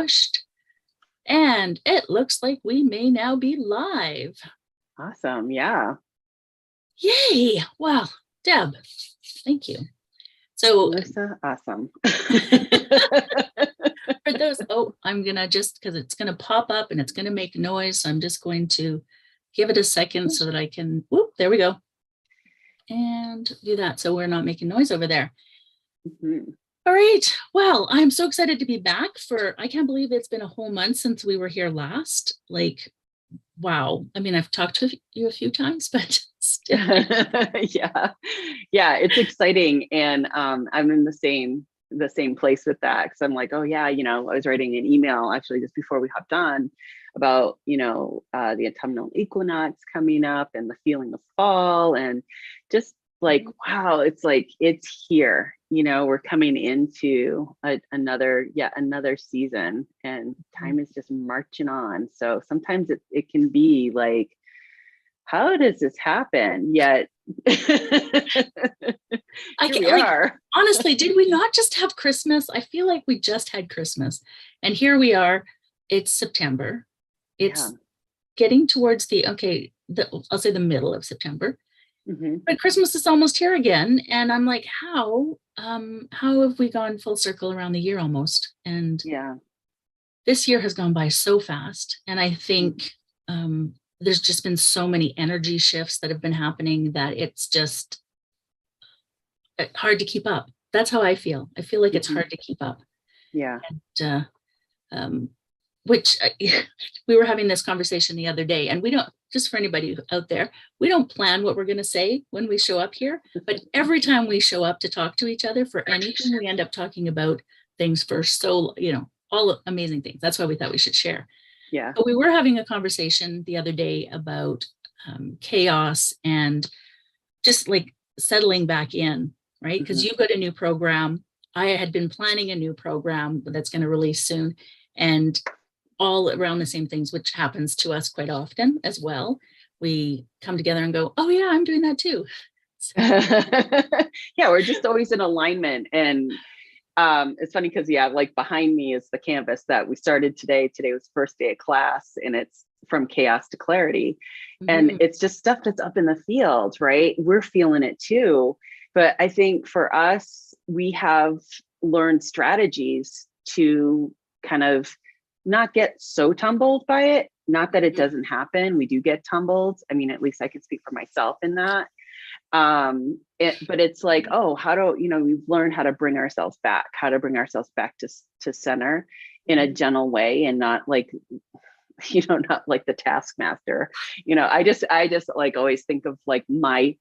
pushed. And it looks like we may now be live. Awesome. Yeah. Yay. Well, Deb, thank you. So Larissa, awesome. For those, I'm going to just, because it's going to pop up and it's going to make noise. So I'm just going to give it a second so that I can, whoop, there we go. And do that. So we're not making noise over there. Mm-hmm. All right. Well, I'm so excited to be back I can't believe it's been a whole month since we were here last. Like, wow. I mean, I've talked to you a few times, but still. Yeah. It's exciting. And I'm in the same place with that. Cause I'm like, oh yeah, I was writing an email actually just before we hopped on about, the autumnal equinox coming up and the feeling of fall, and just like, wow, it's like, it's here, we're coming into another season, and time is just marching on. So sometimes it can be like, how does this happen? Yet honestly, did we not just have Christmas? I feel like we just had Christmas, and here we are. It's September. It's getting towards I'll say the middle of September. Mm-hmm. But Christmas is almost here again. And I'm like, how have we gone full circle around the year almost? And this year has gone by so fast. And I think there's just been so many energy shifts that have been happening that it's just hard to keep up. That's how I feel. I feel like it's hard to keep up. Yeah. And, which we were having this conversation the other day, and we don't, just for anybody out there, we don't plan what we're going to say when we show up here, but every time we show up to talk to each other for anything, we end up talking about things for all amazing things. That's why we thought we should share. Yeah. But we were having a conversation the other day about chaos and just like settling back in, right? Because you've got a new program. I had been planning a new program that's going to release soon, and all around the same things, which happens to us quite often as well. We come together and go, oh yeah, I'm doing that too. So. Yeah, we're just always in alignment. And it's funny because like behind me is the canvas that we started today. Today was first day of class, and it's from chaos to clarity. Mm-hmm. And it's just stuff that's up in the field, right? We're feeling it too. But I think for us, we have learned strategies to kind of not get so tumbled by it. Not that it doesn't happen. We do get tumbled. I mean, at least I can speak for myself in that. But it's like, we've learned how to bring ourselves back to center in a gentle way, and not like, not like the taskmaster. I just like always think of like my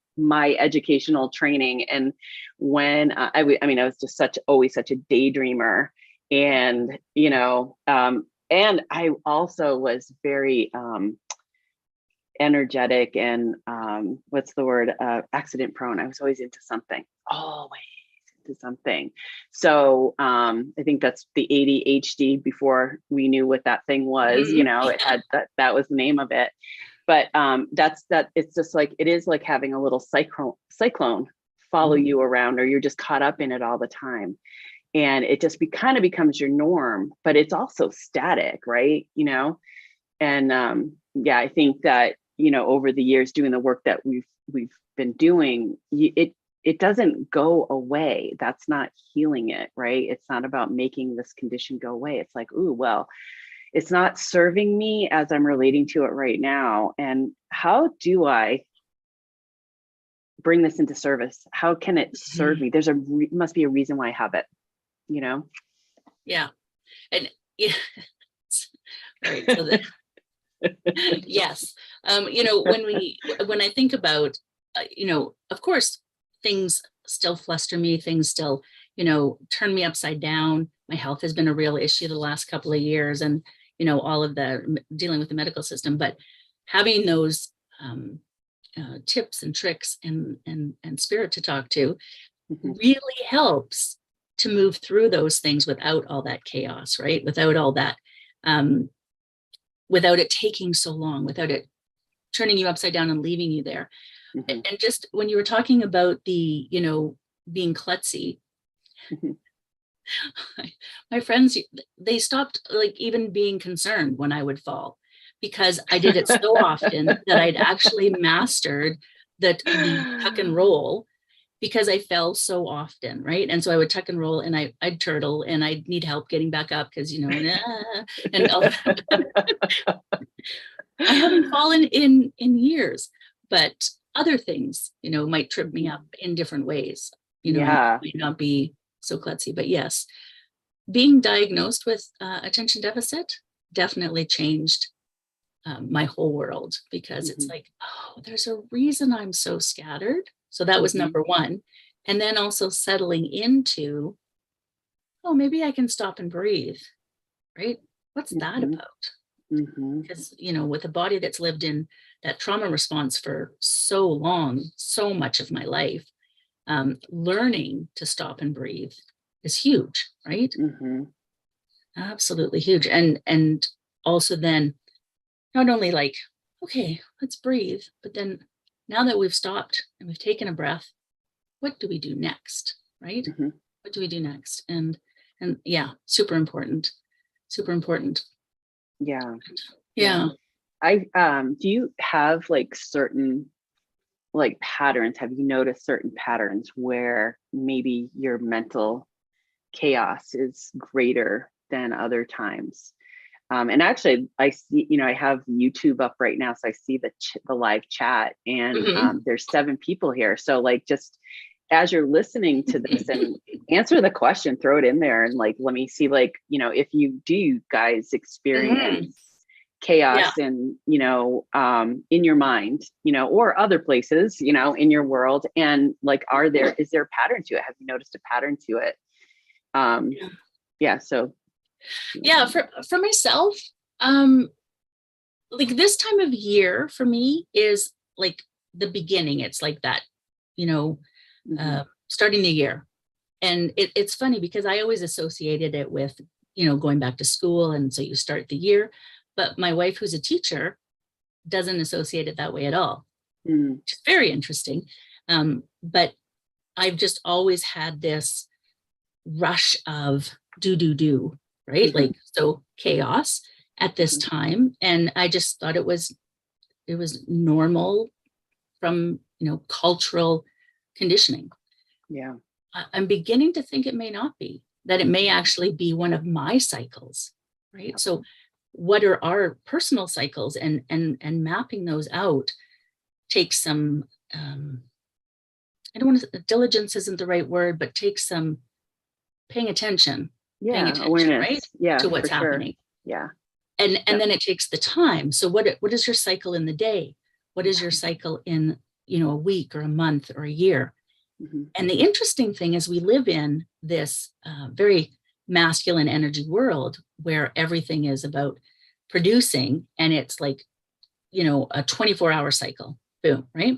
educational training. And when I was just always such a daydreamer. And, and I also was very energetic and what's the word? Accident prone. I was always into something, So I think that's the ADHD before we knew what that thing was. It had that was the name of it. But it's just like, it is like having a little cyclone follow you around, or you're just caught up in it all the time. And it just kind of becomes your norm, but it's also static, right? And I think that, over the years doing the work that we've been doing, it doesn't go away. That's not healing it, right? It's not about making this condition go away. It's like, ooh, well, it's not serving me as I'm relating to it right now. And how do I bring this into service? How can it serve me? There's must be a reason why I have it. Yeah. And yeah. Right. So yes. When I think about, of course, things still fluster me, things still, turn me upside down. My health has been a real issue the last couple of years, and, all of the dealing with the medical system, but having those tips and tricks and spirit to talk to really helps to move through those things without all that chaos, right? Without all that, without it taking so long, without it turning you upside down and leaving you there. And just when you were talking about the, being klutzy, My friends, they stopped like even being concerned when I would fall, because I did it so often that I'd actually mastered the tuck and roll, because I fell so often, right? And so I would tuck and roll, and I'd turtle, and I'd need help getting back up because, and all that. I haven't fallen in years, but other things, might trip me up in different ways. Yeah. Might not be so klutzy, but yes, being diagnosed with attention deficit definitely changed my whole world, because it's like, oh, there's a reason I'm so scattered. So that was number one. And then also settling into, oh, maybe I can stop and breathe, right? What's that about? Because, with a body that's lived in that trauma response for so long, so much of my life, learning to stop and breathe is huge, right? Absolutely huge. And also then not only like, okay, let's breathe, but then now that we've stopped and we've taken a breath, what do we do next, right? What do we do next? And yeah, super important. Yeah. Do you have like certain like patterns? Have you noticed certain patterns where maybe your mental chaos is greater than other times? And actually, I see, I have YouTube up right now, so I see the live chat, and there's 7 people here. So like, just as you're listening to this, and answer the question, throw it in there, and like, let me see, like, if you guys experience chaos and in your mind, or other places, in your world, and like, is there a pattern to it? Have you noticed a pattern to it? So yeah, for myself, like this time of year for me is like the beginning. It's like that, starting the year. And it's funny because I always associated it with, going back to school. And so you start the year, but my wife, who's a teacher, doesn't associate it that way at all. Which is very interesting. But I've just always had this rush of do, right? Like, so chaos at this time. And I just thought it was normal from, cultural conditioning. Yeah. I'm beginning to think it may not be, that it may actually be one of my cycles, right? So what are our personal cycles, and mapping those out takes some, I don't want to, diligence isn't the right word, but takes some paying attention, awareness, right? To what's happening. Sure. And then it takes the time. So what is your cycle in the day? What is your cycle in, a week or a month or a year? And the interesting thing is, we live in this very masculine energy world where everything is about producing, and it's like, a 24-hour cycle, boom, right?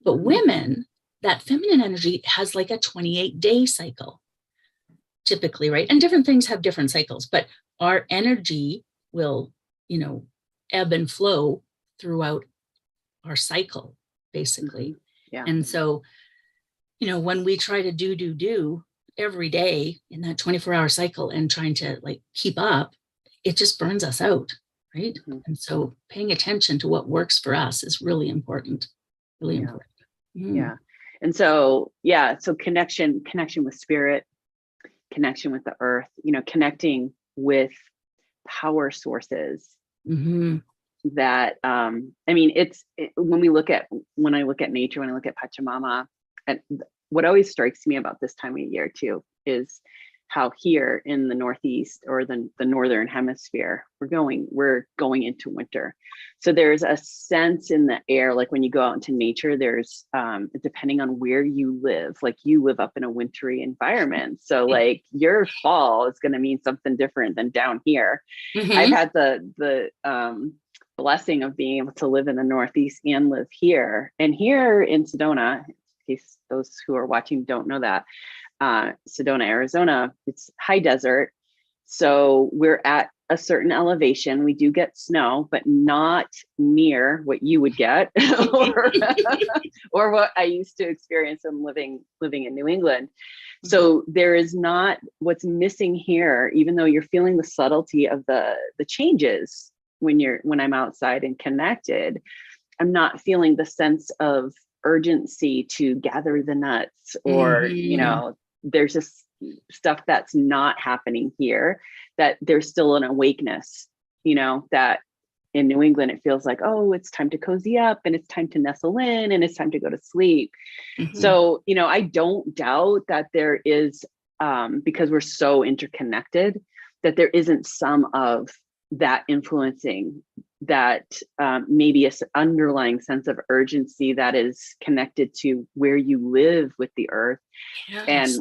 But women, that feminine energy has like a 28-day cycle typically, right? And different things have different cycles, but our energy will, ebb and flow throughout our cycle, basically. And so, when we try to do every day in that 24-hour cycle and trying to like keep up, it just burns us out, right? And so paying attention to what works for us is really important. Important. Yeah. And so, so connection with spirit, connection with the earth, connecting with power sources that, when I look at nature, when I look at Pachamama, and what always strikes me about this time of year too, is how here in the Northeast, or the Northern Hemisphere, we're going into winter. So there's a sense in the air, like when you go out into nature, there's, depending on where you live, like you live up in a wintry environment. So like your fall is going to mean something different than down here. I've had the blessing of being able to live in the Northeast and live here. And here in Sedona, in case those who are watching don't know that, Sedona, Arizona, it's high desert. So we're at a certain elevation. We do get snow, but not near what you would get or, or what I used to experience in living in New England. So there is not what's missing here, even though you're feeling the subtlety of the changes when I'm outside and connected. I'm not feeling the sense of urgency to gather the nuts or, there's just stuff that's not happening here, that there's still an awakeness, that in New England, it feels like, oh, it's time to cozy up and it's time to nestle in and it's time to go to sleep. So, I don't doubt that there is, because we're so interconnected, that there isn't some of that influencing that, maybe an underlying sense of urgency that is connected to where you live with the earth. Yes. And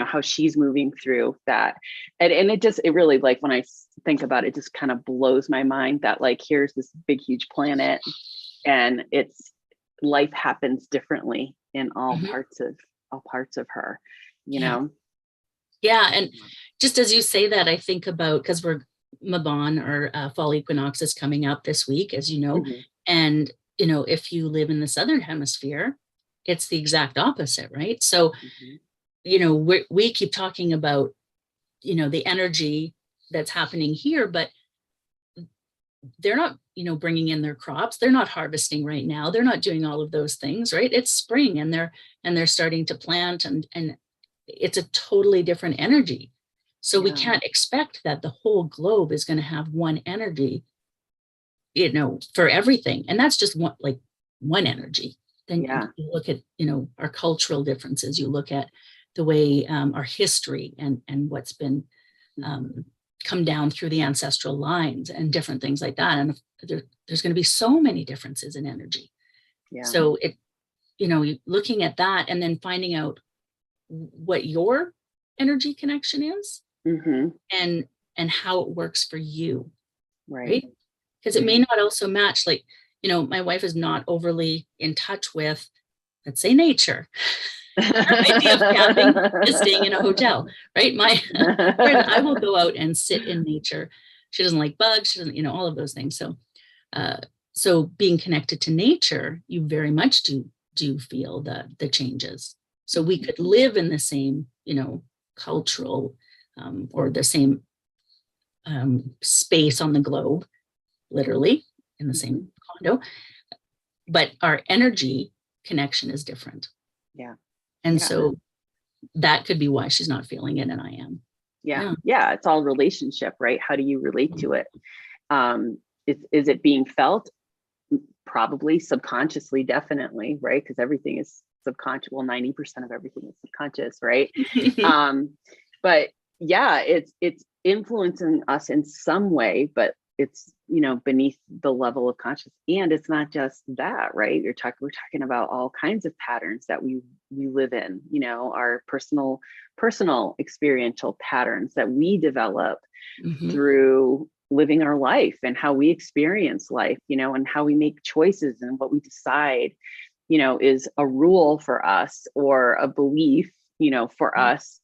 how she's moving through that. And it really, like, when I think about it, just kind of blows my mind that, like, here's this big, huge planet and life happens differently in all parts of her, know? Yeah. And just as you say that, I think about, because Mabon, or fall equinox, is coming up this week, as you know. And, if you live in the Southern Hemisphere, it's the exact opposite, right? So, we keep talking about, the energy that's happening here, but they're not, bringing in their crops. They're not harvesting right now. They're not doing all of those things, right? It's spring and they're starting to plant, and it's a totally different energy. So we can't expect that the whole globe is going to have one energy, for everything. And that's just one energy. Then you look at, our cultural differences, you look at the way our history and what's been come down through the ancestral lines and different things like that. And there's going to be so many differences in energy. So looking at that and then finding out what your energy connection is, and how it works for you, right? Because it may not also match, like, my wife is not overly in touch with, let's say, nature. Her idea of camping is staying in a hotel, right? I will go out and sit in nature. She doesn't like bugs. She doesn't, all of those things. So being connected to nature, you very much do feel the changes. So we could live in the same, cultural, or the same space on the globe, literally in the same condo, but our energy connection is different. And so that could be why she's not feeling it and I am. It's all relationship, right? How do you relate to it? Is it being felt? Probably subconsciously, definitely, right? Because everything is subconscious. Well, 90% of everything is subconscious, right? But it's influencing us in some way, but it's, beneath the level of consciousness. And it's not just that, right? We're talking about all kinds of patterns that we live in, our personal experiential patterns that we develop through living our life and how we experience life, and how we make choices and what we decide, is a rule for us or a belief, for us,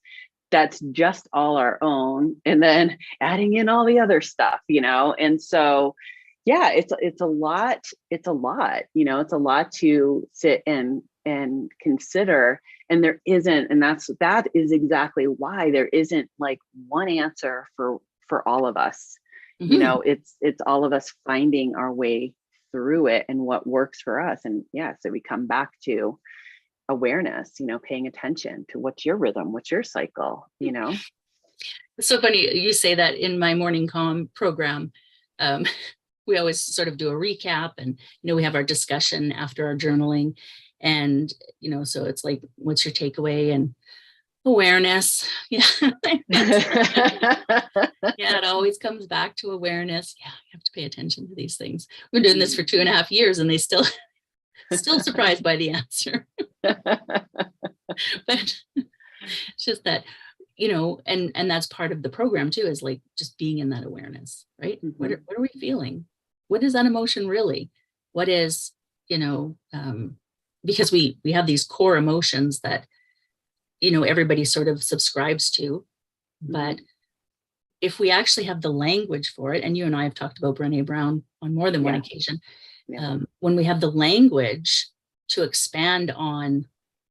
that's just all our own, and then adding in all the other stuff, and so it's a lot, it's a lot to sit and consider. And there isn't, and that is exactly why there isn't like one answer for all of us. It's all of us finding our way through it and what works for us. And so we come back to awareness, paying attention to what's your rhythm, what's your cycle, It's so funny you say that. In my morning calm program, we always sort of do a recap, and we have our discussion after our journaling, and so it's like, what's your takeaway? And awareness. It always comes back to awareness. You have to pay attention to these things. We're doing this for 2.5 years and they still surprised by the answer. But it's just that, and that's part of the program too, is like just being in that awareness, right? What are we feeling? What is that emotion really? What is, because we have these core emotions that, everybody sort of subscribes to, but if we actually have the language for it, and you and I have talked about Brené Brown on more than one occasion, when we have the language to expand on,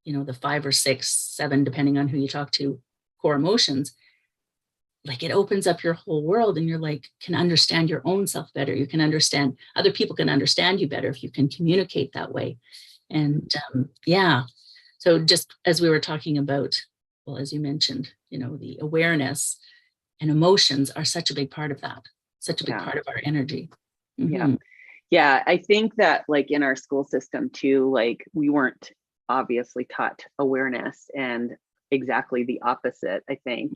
the 5 or 6, 7, depending on who you talk to, core emotions, like it opens up your whole world, and you're like, can understand your own self better. You can understand, other people can understand you better if you can communicate that way. And so just as we were talking about, well, as you mentioned, the awareness and emotions are such a big part of that, such a big part of our energy. Mm-hmm. Yeah. I think that like in our school system too, like we weren't obviously taught awareness, and exactly the opposite, I think,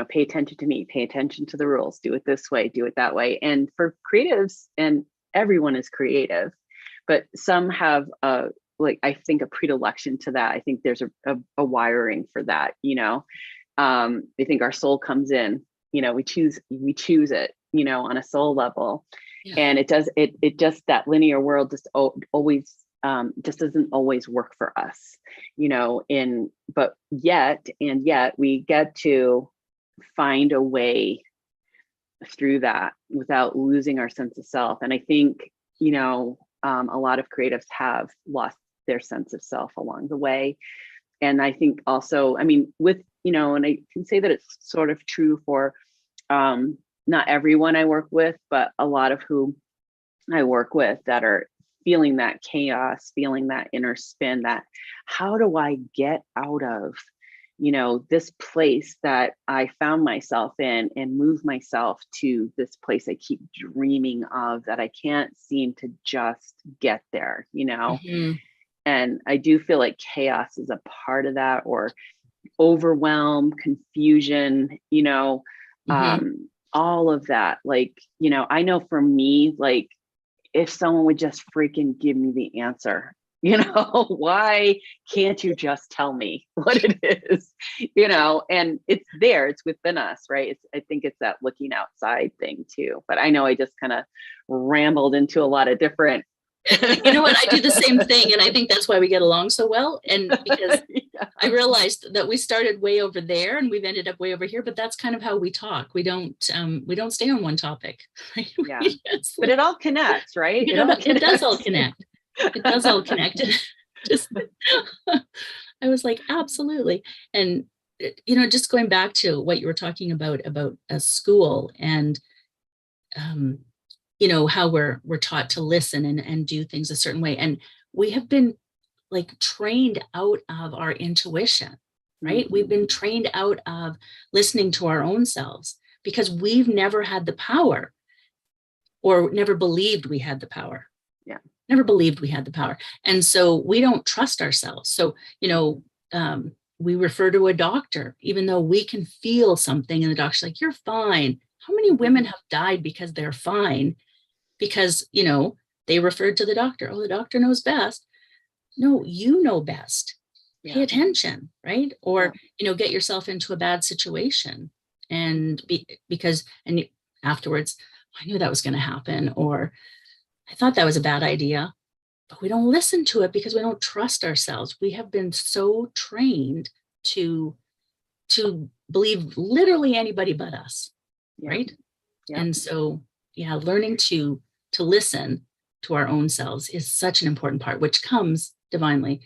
pay attention to me, pay attention to the rules, do it this way, do it that way. And for creatives, and everyone is creative, but some have I think a predilection to that. I think there's a wiring for that, I think our soul comes in, we choose it, on a soul level. And it just, that linear world just always just doesn't always work for us, but yet we get to find a way through that without losing our sense of self. And I think, a lot of creatives have lost their sense of self along the way. And I think also, with, and I can say that it's sort of true for not everyone I work with, but a lot of who I work with that are feeling that chaos, feeling that inner spin, that how do I get out of, this place that I found myself in, and move myself to this place I keep dreaming of, that I can't seem to just get there, Mm-hmm. And I do feel like chaos is a part of that, or overwhelm, confusion, all of that. Like, I know for me, like, if someone would just freaking give me the answer, why can't you just tell me what it is, and it's there, it's within us, right? I think it's that looking outside thing too, but I know I just kind of rambled into a lot of different. You know what? I do the same thing. And I think that's why we get along so well. And because I realized that we started way over there and we've ended up way over here, but that's kind of how we talk. We don't stay on one topic. Right? Yeah. But it all connects, right? It does all connect. It does all connect. Just, I was like, absolutely. And, just going back to what you were talking about a school, and, how we're taught to listen and do things a certain way. And we have been like trained out of our intuition, right? Mm-hmm. We've been trained out of listening to our own selves because we've never had the power, or never believed we had the power. Yeah. Never believed we had the power. And so we don't trust ourselves. So, we refer to a doctor, even though we can feel something, and the doctor's like, you're fine. How many women have died because they're fine? Because, they referred to the doctor. Oh, the doctor knows best. No, you know best. Yeah. Pay attention, right? Or, get yourself into a bad situation. And because afterwards, I knew that was going to happen, or I thought that was a bad idea, but we don't listen to it because we don't trust ourselves. We have been so trained to believe literally anybody but us, right? Yeah. And so, learning to listen to our own selves is such an important part, which comes divinely,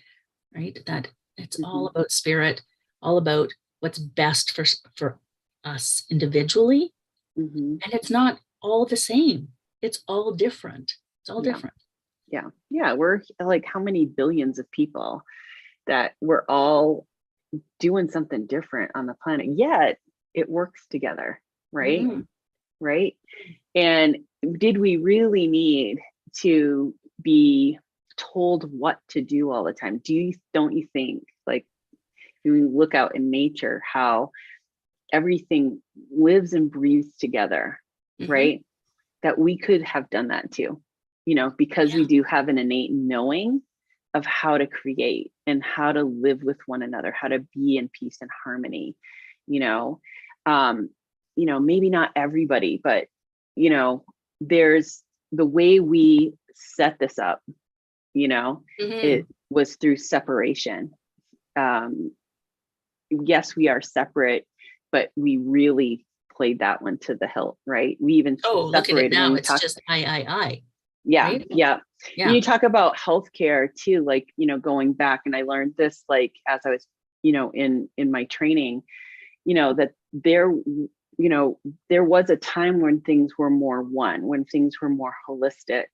right? That it's all about spirit, all about what's best for us individually. Mm-hmm. And it's not all the same. It's all different. It's all different. Yeah. Yeah. We're like, how many billions of people that we're all doing something different on the planet, yet it works together. Right. Mm-hmm. Right. And did we really need to be told what to do all the time? Don't you think, like, when you look out in nature, how everything lives and breathes together, mm-hmm. right? That we could have done that too, because we do have an innate knowing of how to create and how to live with one another, how to be in peace and harmony, maybe not everybody, but, there's the way we set this up, mm-hmm. it was through separation. Yes, we are separate but we really played that one to the hilt, right? We even look at it separated when now. we It's talk. just I. Yeah. Right? Yeah. Yeah. When you talk about healthcare too, like, going back, and I learned this, like, as I was, in my training, that there was a time when things were more one, when things were more holistic,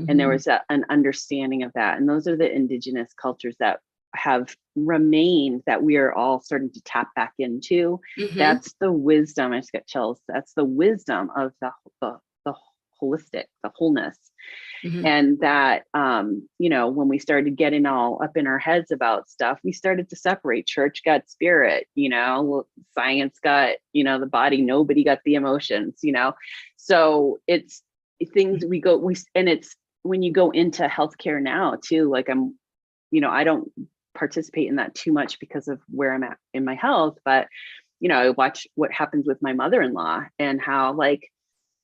and there was an understanding of that. And those are the indigenous cultures that have remained, that we are all starting to tap back into. That's the wisdom. I just got chills. That's the wisdom of the holistic, the wholeness. And that, when we started getting all up in our heads about stuff, we started to separate. Church got spirit, science got, the body, nobody got the emotions, so it's things and it's when you go into healthcare now too, like I don't participate in that too much because of where I'm at in my health, but, I watch what happens with my mother-in-law and how, like,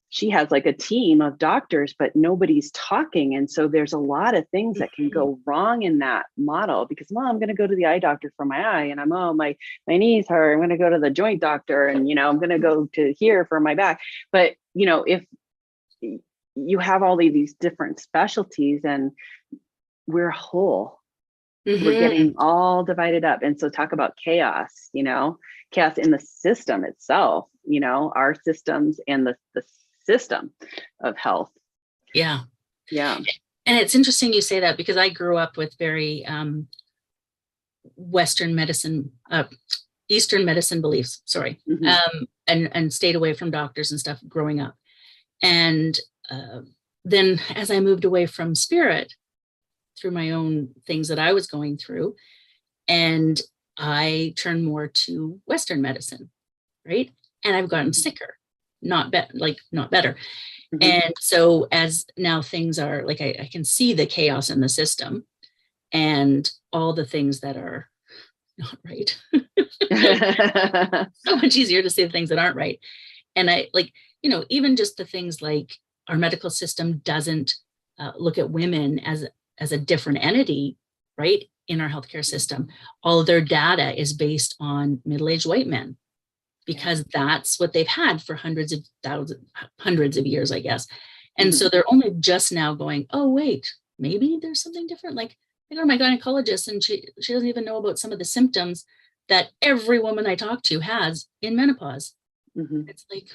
she has like a team of doctors, but nobody's talking. And so there's a lot of things that can go wrong in that model because, well, I'm going to go to the eye doctor for my eye, and my knees hurt. I'm going to go to the joint doctor, and, I'm going to go to here for my back. But, if you have all these different specialties and we're whole, we're getting all divided up. And so talk about chaos, chaos in the system itself, our systems and the system of health. Yeah. Yeah. And it's interesting you say that, because I grew up with very Eastern medicine beliefs, sorry. And stayed away from doctors and stuff growing up. And then as I moved away from spirit through my own things that I was going through, and I turned more to Western medicine, right? And I've gotten sicker, not better. And so as now things are like, I can see the chaos in the system and all the things that are not right. So much easier to see the things that aren't right. And I even just the things like our medical system doesn't look at women as a different entity, right? In our healthcare system, all of their data is based on middle-aged white men, because that's what they've had for hundreds of years, I guess. And so they're only just now going, oh, wait, maybe there's something different. Like, I go to my gynecologist and she doesn't even know about some of the symptoms that every woman I talk to has in menopause. It's like,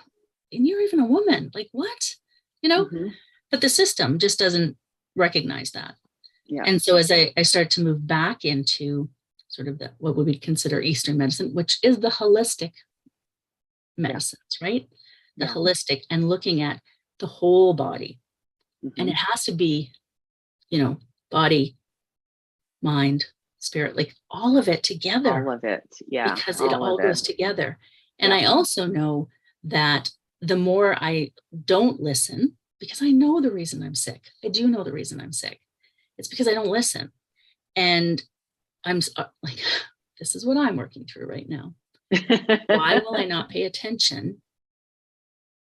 and you're even a woman, like what? But the system just doesn't recognize that. Yeah. And so as I start to move back into sort of what would we consider Eastern medicine, which is the holistic medicines, right? The holistic, and looking at the whole body. And it has to be, body, mind, spirit, like all of it together. All of it. Yeah. Because it all goes together. And I also know that the more I don't listen, because I know the reason I'm sick. I do know the reason I'm sick. It's because I don't listen. And I'm like, this is what I'm working through right now. Why will I not pay attention?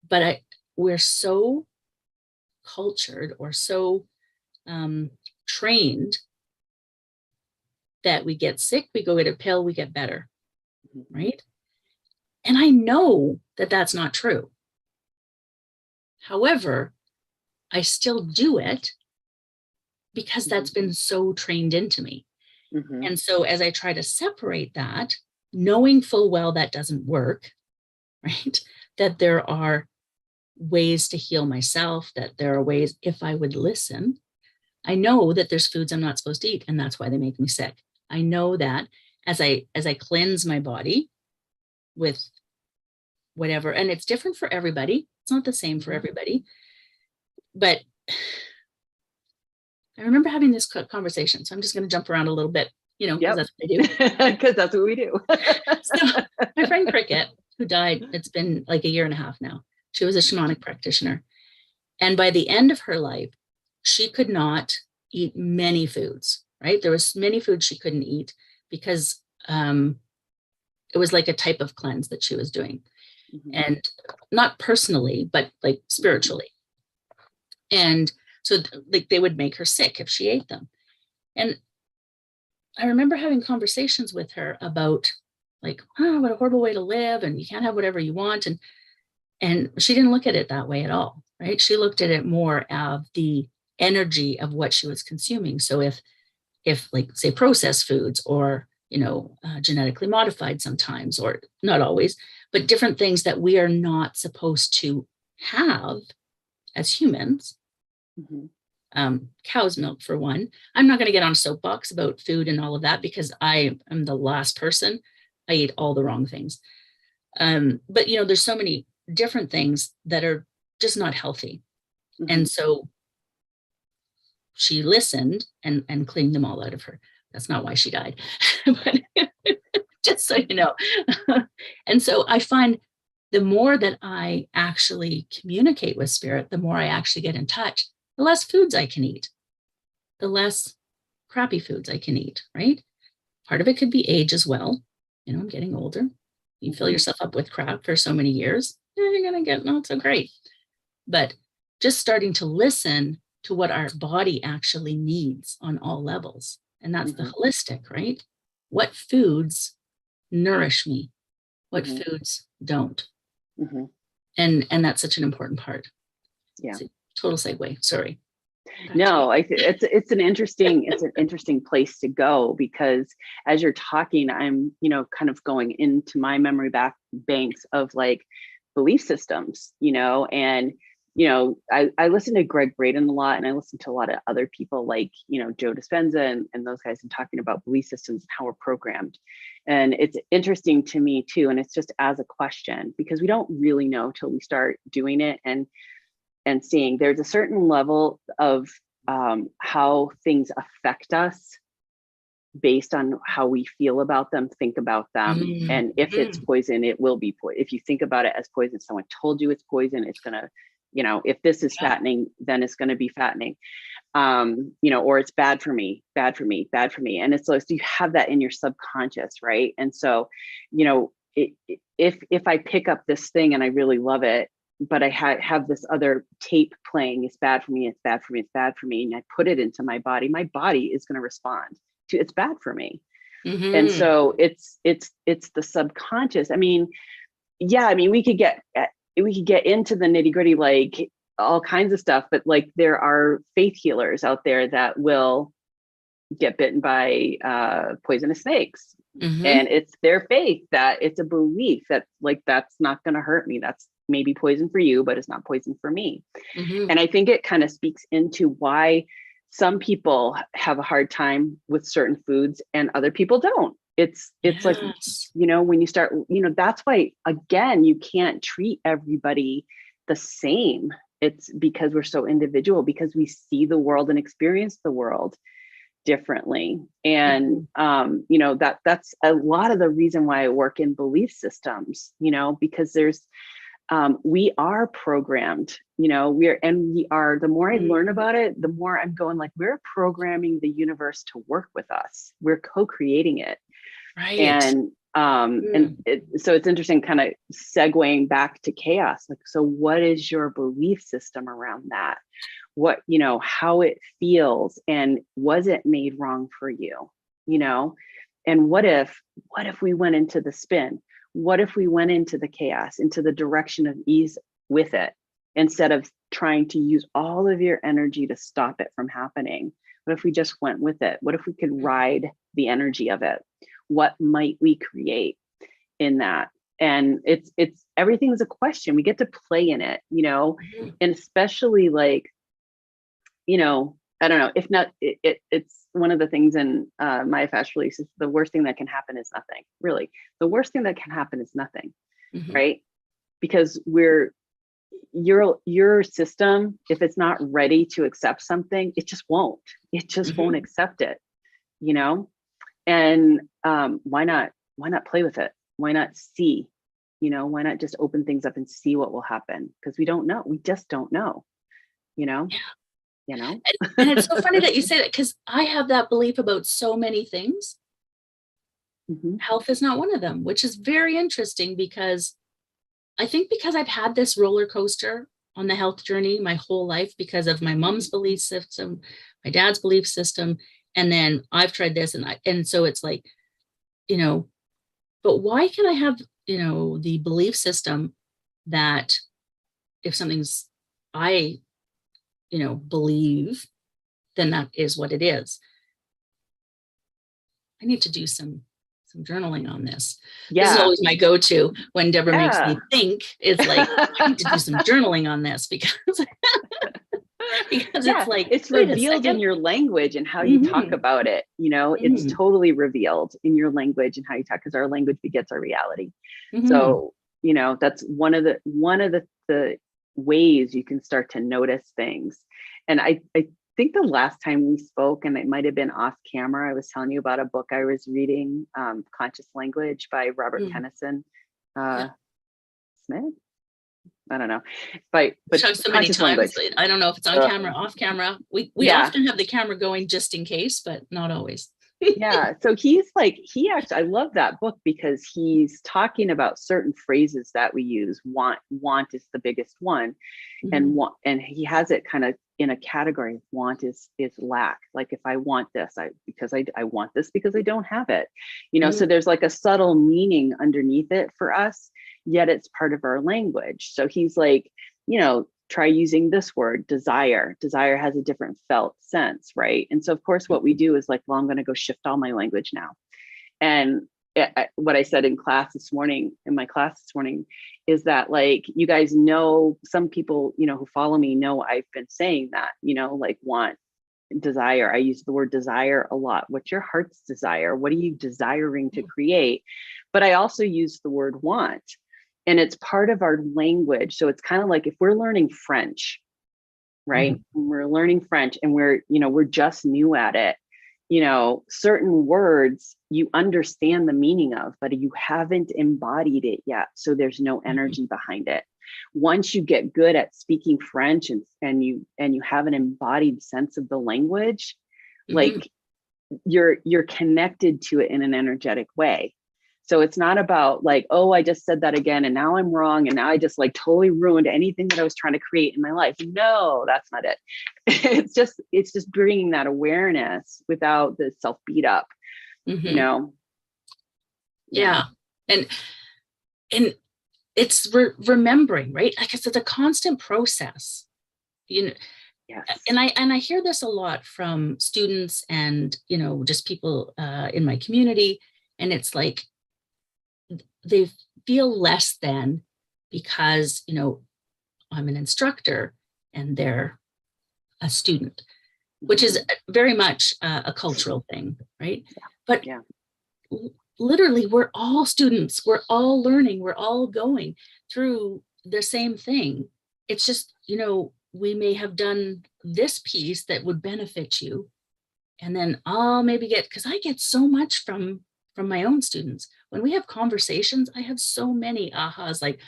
But we're so cultured or so trained that we get sick, we go get a pill, we get better, right? And I know that that's not true. However, I still do it because that's been so trained into me. And so as I try to separate that, knowing full well that doesn't work, right? That there are ways to heal myself, that there are ways, if I would listen, I know that there's foods I'm not supposed to eat, and that's why they make me sick. I know that as I cleanse my body with whatever, and it's different for everybody. It's not the same for everybody. But I remember having this conversation, so I'm just going to jump around a little bit, because that's what I do. Because that's what we do. So my friend Cricket, who died, it's been like a year and a half now. She was a shamanic practitioner. And by the end of her life, she could not eat many foods, right? There was many foods she couldn't eat because it was like a type of cleanse that she was doing. And not personally, but like spiritually. And so like they would make her sick if she ate them. And I remember having conversations with her about like, oh, what a horrible way to live, and you can't have whatever you want. And she didn't look at it that way at all, right? She looked at it more of the energy of what she was consuming. So if like, say, processed foods, or genetically modified sometimes, or not always, but different things that we are not supposed to have as humans. Cow's milk, for one. I'm not going to get on a soapbox about food and all of that, because I am the last person. I eat all the wrong things. But there's so many different things that are just not healthy. And so she listened and cleaned them all out of her. That's not why she died, but just so you know. And so I find the more that I actually communicate with spirit, the more I actually get in touch, the less foods I can eat, the less crappy foods I can eat, right? Part of it could be age as well. I'm getting older. You fill yourself up with crap for so many years, you're going to get not so great. But just starting to listen to what our body actually needs on all levels. And that's the holistic, right? What foods nourish me? What foods don't? And that's such an important part. Yeah. It's a total segue. Sorry. No, it's an interesting place to go, because as you're talking, I'm, kind of going into my memory banks of like belief systems, and, I listen to Greg Braden a lot, and I listen to a lot of other people like, Joe Dispenza and those guys, and talking about belief systems and how we're programmed. And it's interesting to me too. And it's just as a question, because we don't really know till we start doing it and seeing there's a certain level of how things affect us based on how we feel about them, think about them. And if it's poison, it will be poison. If you think about it as poison, someone told you it's poison, it's going to, if this is fattening, then it's going to be fattening, or it's bad for me. And it's like, so you have that in your subconscious, right? And so, if I pick up this thing and I really love it, but I have this other tape playing, it's bad for me, it's bad for me, it's bad for me, and I put it into my body is going to respond to it's bad for me. And so it's the subconscious. I mean, we could get into the nitty gritty, like all kinds of stuff, but like there are faith healers out there that will get bitten by poisonous snakes. And it's their faith, that it's a belief that like, that's not going to hurt me. That's maybe poison for you, but it's not poison for me. And I think it kind of speaks into why some people have a hard time with certain foods and other people don't. It's like, when you start, that's why, again, you can't treat everybody the same. It's because we're so individual, because we see the world and experience the world differently. And, that's a lot of the reason why I work in belief systems, because there's, we are programmed, we are, the more I learn about it, the more I'm going like, we're programming the universe to work with us. We're co-creating it. Right. And, so it's interesting kind of segueing back to chaos. Like, so what is your belief system around that? What, how it feels, and was it made wrong for you, and what if we went into the spin? What if we went into the chaos, into the direction of ease with it, instead of trying to use all of your energy to stop it from happening? What if we just went with it? What if we could ride the energy of it? What might we create in that? And it's everything's a question. We get to play in it, and especially like, I don't know, if not, it's one of the things in my fast release is the worst thing that can happen is nothing. Really, the worst thing that can happen is nothing, right? Because your system, if it's not ready to accept something, it just won't. It just won't accept it, And why not play with it? Why not see? Why not just open things up and see what will happen? Because we don't know. We just don't know. Yeah. And it's so funny that you say that, because I have that belief about so many things. Health is not one of them, which is very interesting, because I think because I've had this roller coaster on the health journey my whole life, because of my mom's belief system, my dad's belief system, and then I've tried this, and so it's like, But why can I have, the belief system that if something's I, believe, then that is what it is. I need to do some journaling on this. Yeah. This is always my go-to when Deborah makes me think. It's like, I need to do some journaling on this because it's like, it's revealed in your language and how you talk about it. It's totally revealed in your language and how you talk, because our language begets our reality. So, that's one of the ways you can start to notice things. And I think the last time we spoke, and it might have been off camera, I was telling you about a book I was reading, Conscious Language by Robert Tennyson Smith. I don't know, but so many times. Language. I don't know if it's on camera, off camera. We often have the camera going just in case, but not always. Yeah. So he actually, I love that book because he's talking about certain phrases that we use. Want is the biggest one. And he has it kind of in a category of want is lack. Like if I want this, I want this because I don't have it, so there's like a subtle meaning underneath it for us, yet it's part of our language. So he's like, try using this word, desire. Desire has a different felt sense, right? And so of course what we do is like, well, I'm going to go shift all my language now. And what I said in my class this morning, is that, like, you guys know, some people, who follow me know I've been saying that, like want, desire. I use the word desire a lot. What's your heart's desire? What are you desiring to create? But I also use the word want, and it's part of our language. So it's kind of like if we're learning French, right? We're learning French and we're just new at it. Certain words you understand the meaning of, but you haven't embodied it yet. So there's no energy behind it. Once you get good at speaking French and you have an embodied sense of the language, like you're connected to it in an energetic way. So it's not about like, oh, I just said that again and now I'm wrong. And now I just like totally ruined anything that I was trying to create in my life. No, that's not it. It's just bringing that awareness without the self beat up, Yeah. And it's remembering, right? I guess it's a constant process, Yes. And I hear this a lot from students and, just people in my community. And it's like, they feel less than because, I'm an instructor and they're a student, which is very much a cultural thing, right? But literally, we're all students, we're all learning, we're all going through the same thing. It's just, we may have done this piece that would benefit you. And then I'll maybe because I get so much from my own students. When we have conversations, I have so many ahas, like,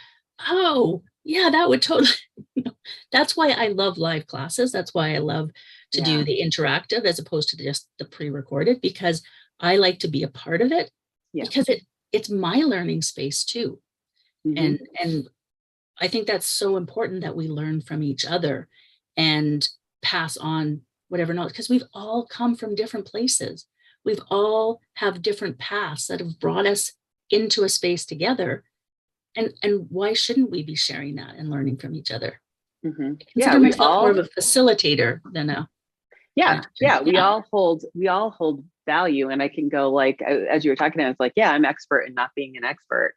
oh, yeah, that would totally, that's why I love live classes. That's why I love to do the interactive as opposed to just the pre-recorded, because I like to be a part of it because it's my learning space too. And I think that's so important that we learn from each other and pass on whatever knowledge, because we've all come from different places. We've all have different paths that have brought us into a space together. And why shouldn't we be sharing that and learning from each other? Consider myself more of a facilitator than a we all hold value. And I can go like, as you were talking, I was like, I'm expert in not being an expert.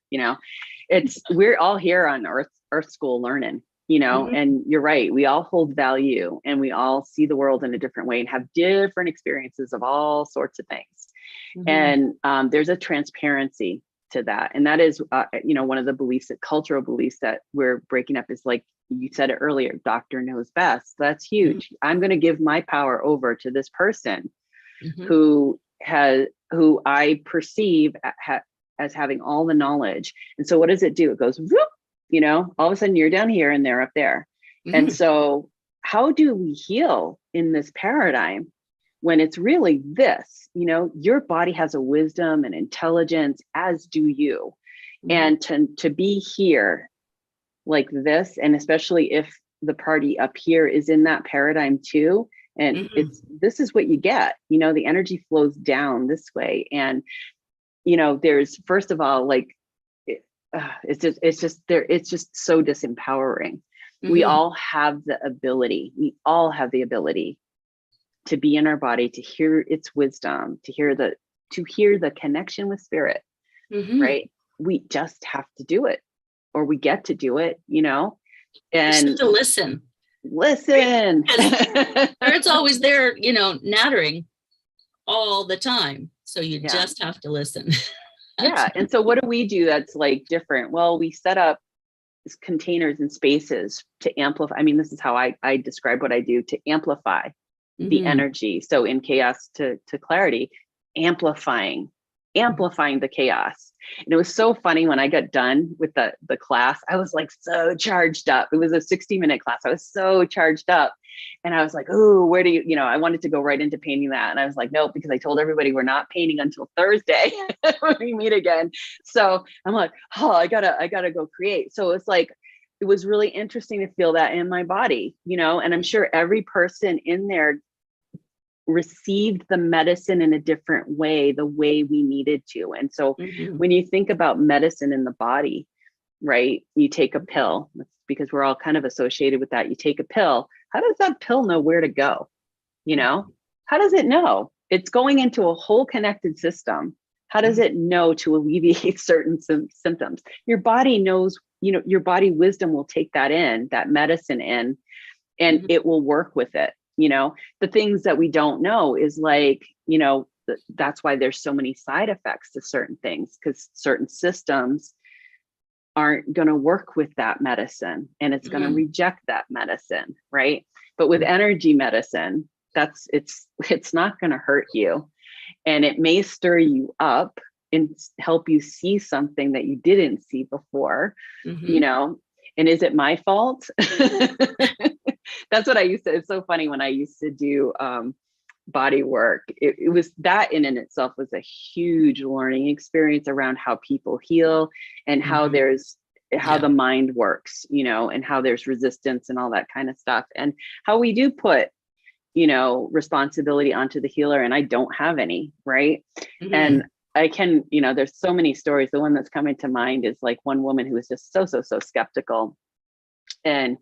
We're all here on Earth School learning. And you're right. We all hold value and we all see the world in a different way and have different experiences of all sorts of things. And there's a transparency to that. And that is, one of the cultural beliefs that we're breaking up is like, you said it earlier, doctor knows best. That's huge. I'm going to give my power over to this person who I perceive as having all the knowledge. And so what does it do? It goes, whoop, all of a sudden you're down here and they're up there. And so how do we heal in this paradigm when it's really this, your body has a wisdom and intelligence, as do you. And to be here like this, and especially if the party up here is in that paradigm too, and this is what you get, the energy flows down this way. And there's, first of all, like, it's just so disempowering. We all have the ability. To be in our body, to hear its wisdom, to hear the connection with spirit, right? We just have to do it, or we get to do it, and to listen. It's always there, nattering all the time. So you just have to listen. Yeah. And so what do we do that's like different? Well, we set up containers and spaces to amplify. I mean, this is how I describe what I do, to amplify the energy. So in chaos to clarity, amplifying the chaos. And it was so funny when I got done with the class, I was like so charged up. It was a 60-minute class. I was so charged up. And I was like, oh, where do you, I wanted to go right into painting that. And I was like, nope, because I told everybody we're not painting until Thursday when we meet again. So I'm like, oh, I gotta go create. So it's like, it was really interesting to feel that in my body, and I'm sure every person in there received the medicine in a different way, the way we needed to. And so when you think about medicine in the body, right, you take a pill, because we're all kind of associated with that. You take a pill. How does that pill know where to go? How does it know? It's going into a whole connected system. How does it know to alleviate certain symptoms? Your body knows, your body wisdom will take that medicine in, and it will work with it. The things that we don't know is like, that's why there's so many side effects to certain things, because certain systems aren't going to work with that medicine, and it's going to reject that medicine. Right. But with energy medicine, it's not going to hurt you, and it may stir you up and help you see something that you didn't see before, and is it my fault? That's what I used to, it's so funny when I used to do body work, it was that in itself was a huge learning experience around how people heal, and how the mind works, and how there's resistance and all that kind of stuff, and how we do put, responsibility onto the healer, and I don't have any, right? And I can, there's so many stories. The one that's coming to mind is like one woman who was just so skeptical. And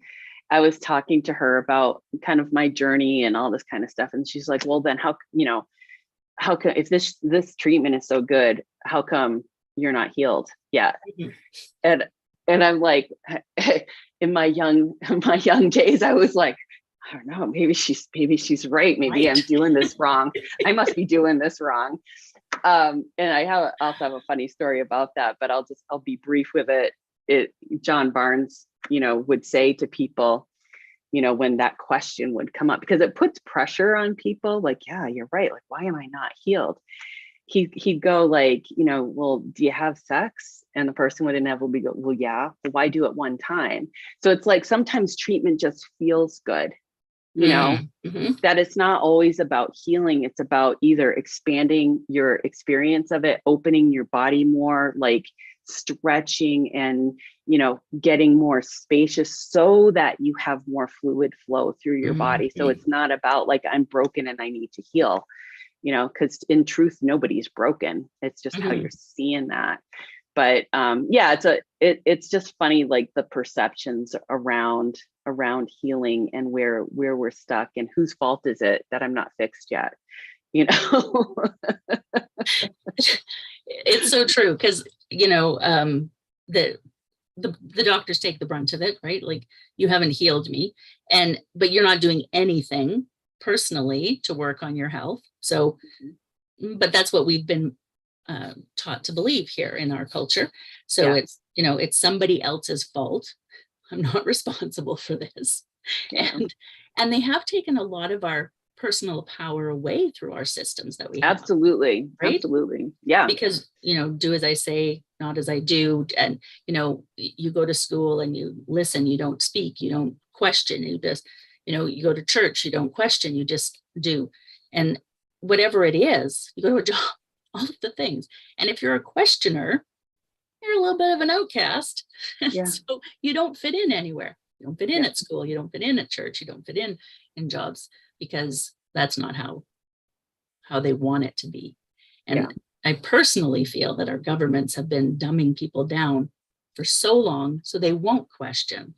I was talking to her about kind of my journey and all this kind of stuff. And she's like, well, then how come, if this treatment is so good, how come you're not healed yet? And I'm like, in my young days, I was like, I don't know, maybe she's right. Maybe I'm doing this wrong. I must be doing this wrong. And I also have a funny story about that, but I'll be brief with it. John Barnes, would say to people, when that question would come up, because it puts pressure on people, like, yeah, you're right. Like, why am I not healed? He'd go like, well, do you have sex? And the person would inevitably go, well, yeah. Well, why do it one time? So it's like, sometimes treatment just feels good, that it's not always about healing. It's about either expanding your experience of it, opening your body more, like stretching and, getting more spacious so that you have more fluid flow through your body. So it's not about like, I'm broken and I need to heal, because in truth, nobody's broken. It's just how you're seeing that. But it's just funny, like the perceptions around healing and where we're stuck, and whose fault is it that I'm not fixed yet? It's so true, because the doctors take the brunt of it, right? Like, you haven't healed me, but you're not doing anything personally to work on your health. So, but that's what we've been taught to believe here in our culture. So it's somebody else's fault. I'm not responsible for this. And they have taken a lot of our personal power away through our systems that we have. Absolutely. Yeah. Because, do as I say, not as I do. And, you go to school and you listen, you don't speak, you don't question, you just, you go to church, you don't question, you just do. And whatever it is, you go to a job, all of the things. And if you're a questioner, you're a little bit of an outcast. Yeah. So you don't fit in anywhere. You don't fit in at school. You don't fit in at church. You don't fit in jobs, because that's not how they want it to be. And I personally feel that our governments have been dumbing people down for so long, so they won't question,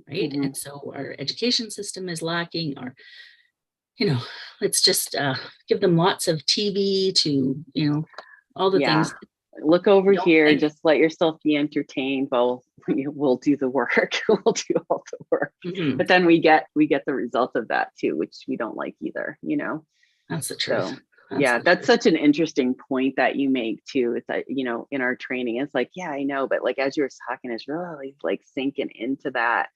right? Mm-hmm. And so our education system is lacking. Our, let's just give them lots of TV to, all the things. Look over here, just let yourself be entertained. Well, we'll do the work. We'll do all the work. Mm-hmm. But then we get the result of that too, which we don't like either, That's the truth. So, that's such an interesting point that you make too. It's that, in our training, it's like, yeah, I know, but like, as you were talking, it's really like sinking into that.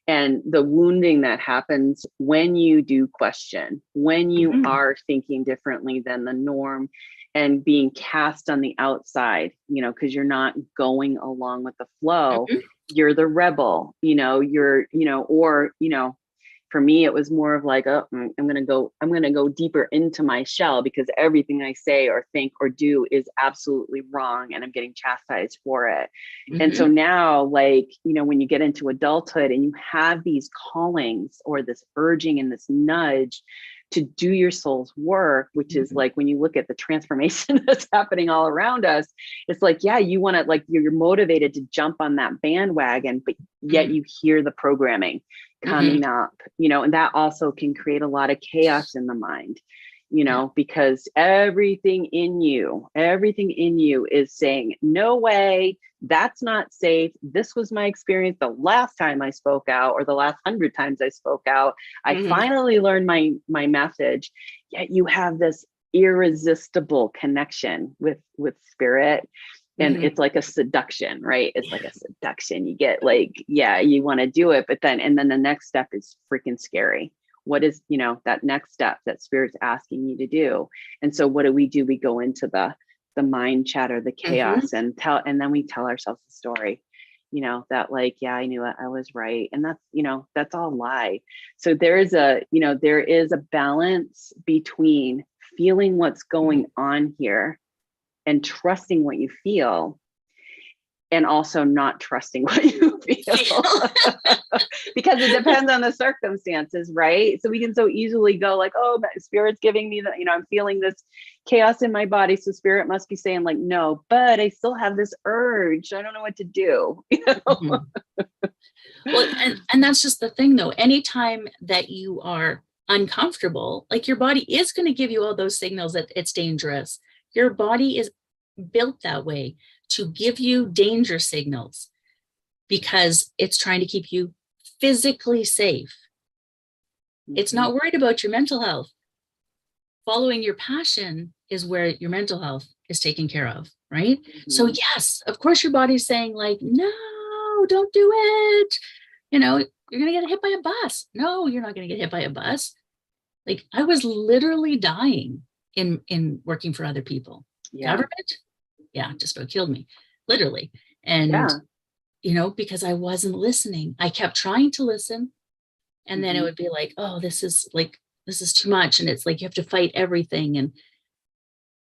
And the wounding that happens when you do question, when you are thinking differently than the norm, and being cast on the outside, because you're not going along with the flow. You're the rebel, for me, it was more of like, oh, I'm going to go deeper into my shell because everything I say or think or do is absolutely wrong. And I'm getting chastised for it. And so now, like, when you get into adulthood and you have these callings or this urging and this nudge to do your soul's work, which is like, when you look at the transformation that's happening all around us, it's like, yeah, you want to, like, you're motivated to jump on that bandwagon, but yet you hear the programming coming up, and that also can create a lot of chaos in the mind, because everything in you is saying, no way, that's not safe. This was my experience the last time I spoke out, or the last 100 times I spoke out. I finally learned my message. Yet you have this irresistible connection with spirit. And it's like a seduction, right? It's like a seduction. You get like, yeah, you want to do it, but then the next step is freaking scary. What is, that next step that spirit's asking you to do? And so what do? We go into the mind chatter, the chaos, and then we tell ourselves the story, that like, yeah, I knew it, I was right. And that's, that's all lie. So there is a balance between feeling what's going on here and trusting what you feel, and also not trusting what you feel because it depends on the circumstances, right? So we can so easily go like, oh, spirit's giving me that, I'm feeling this chaos in my body, so spirit must be saying like, no, but I still have this urge, I don't know what to do. Well, and that's just the thing though. Anytime that you are uncomfortable, like, your body is going to give you all those signals that it's dangerous. Your body is built that way to give you danger signals because it's trying to keep you physically safe. It's not worried about your mental health. Following your passion is where your mental health is taken care of, right? So yes, of course your body's saying like, no, don't do it. You're going to get hit by a bus. No, you're not going to get hit by a bus. Like, I was literally dying in working for other people. Government, just about killed me, literally. And because I wasn't listening. I kept trying to listen, and then it would be like, oh, this is too much, and it's like you have to fight everything. And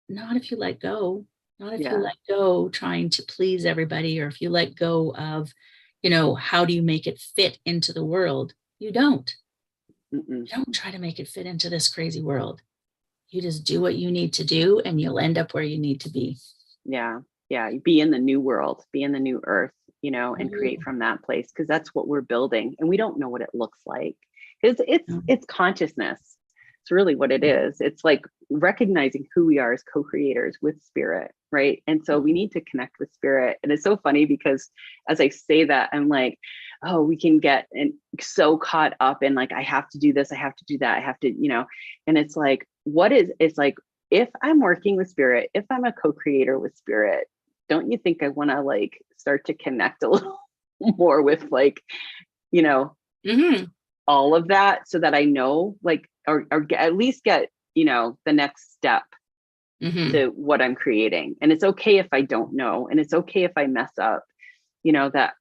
not if you let go. Not if you let go trying to please everybody, or if you let go of, how do you make it fit into the world? You don't. You don't try to make it fit into this crazy world. You just do what you need to do, and you'll end up where you need to be. Yeah. Be in the new world, be in the new earth, and create from that place, because that's what we're building, and we don't know what it looks like. It's consciousness. It's really what it is. It's like recognizing who we are as co-creators with spirit, right? And so we need to connect with spirit. And it's so funny because as I say that, I'm like, oh, we can get so caught up in like, I have to do this, I have to do that, I have to, and it's like, it's like, if I'm working with spirit, if I'm a co-creator with spirit, don't you think I want to like start to connect a little more with like, all of that, so that I know like, or at least get, the next step to what I'm creating. And it's okay if I don't know, and it's okay if I mess up, that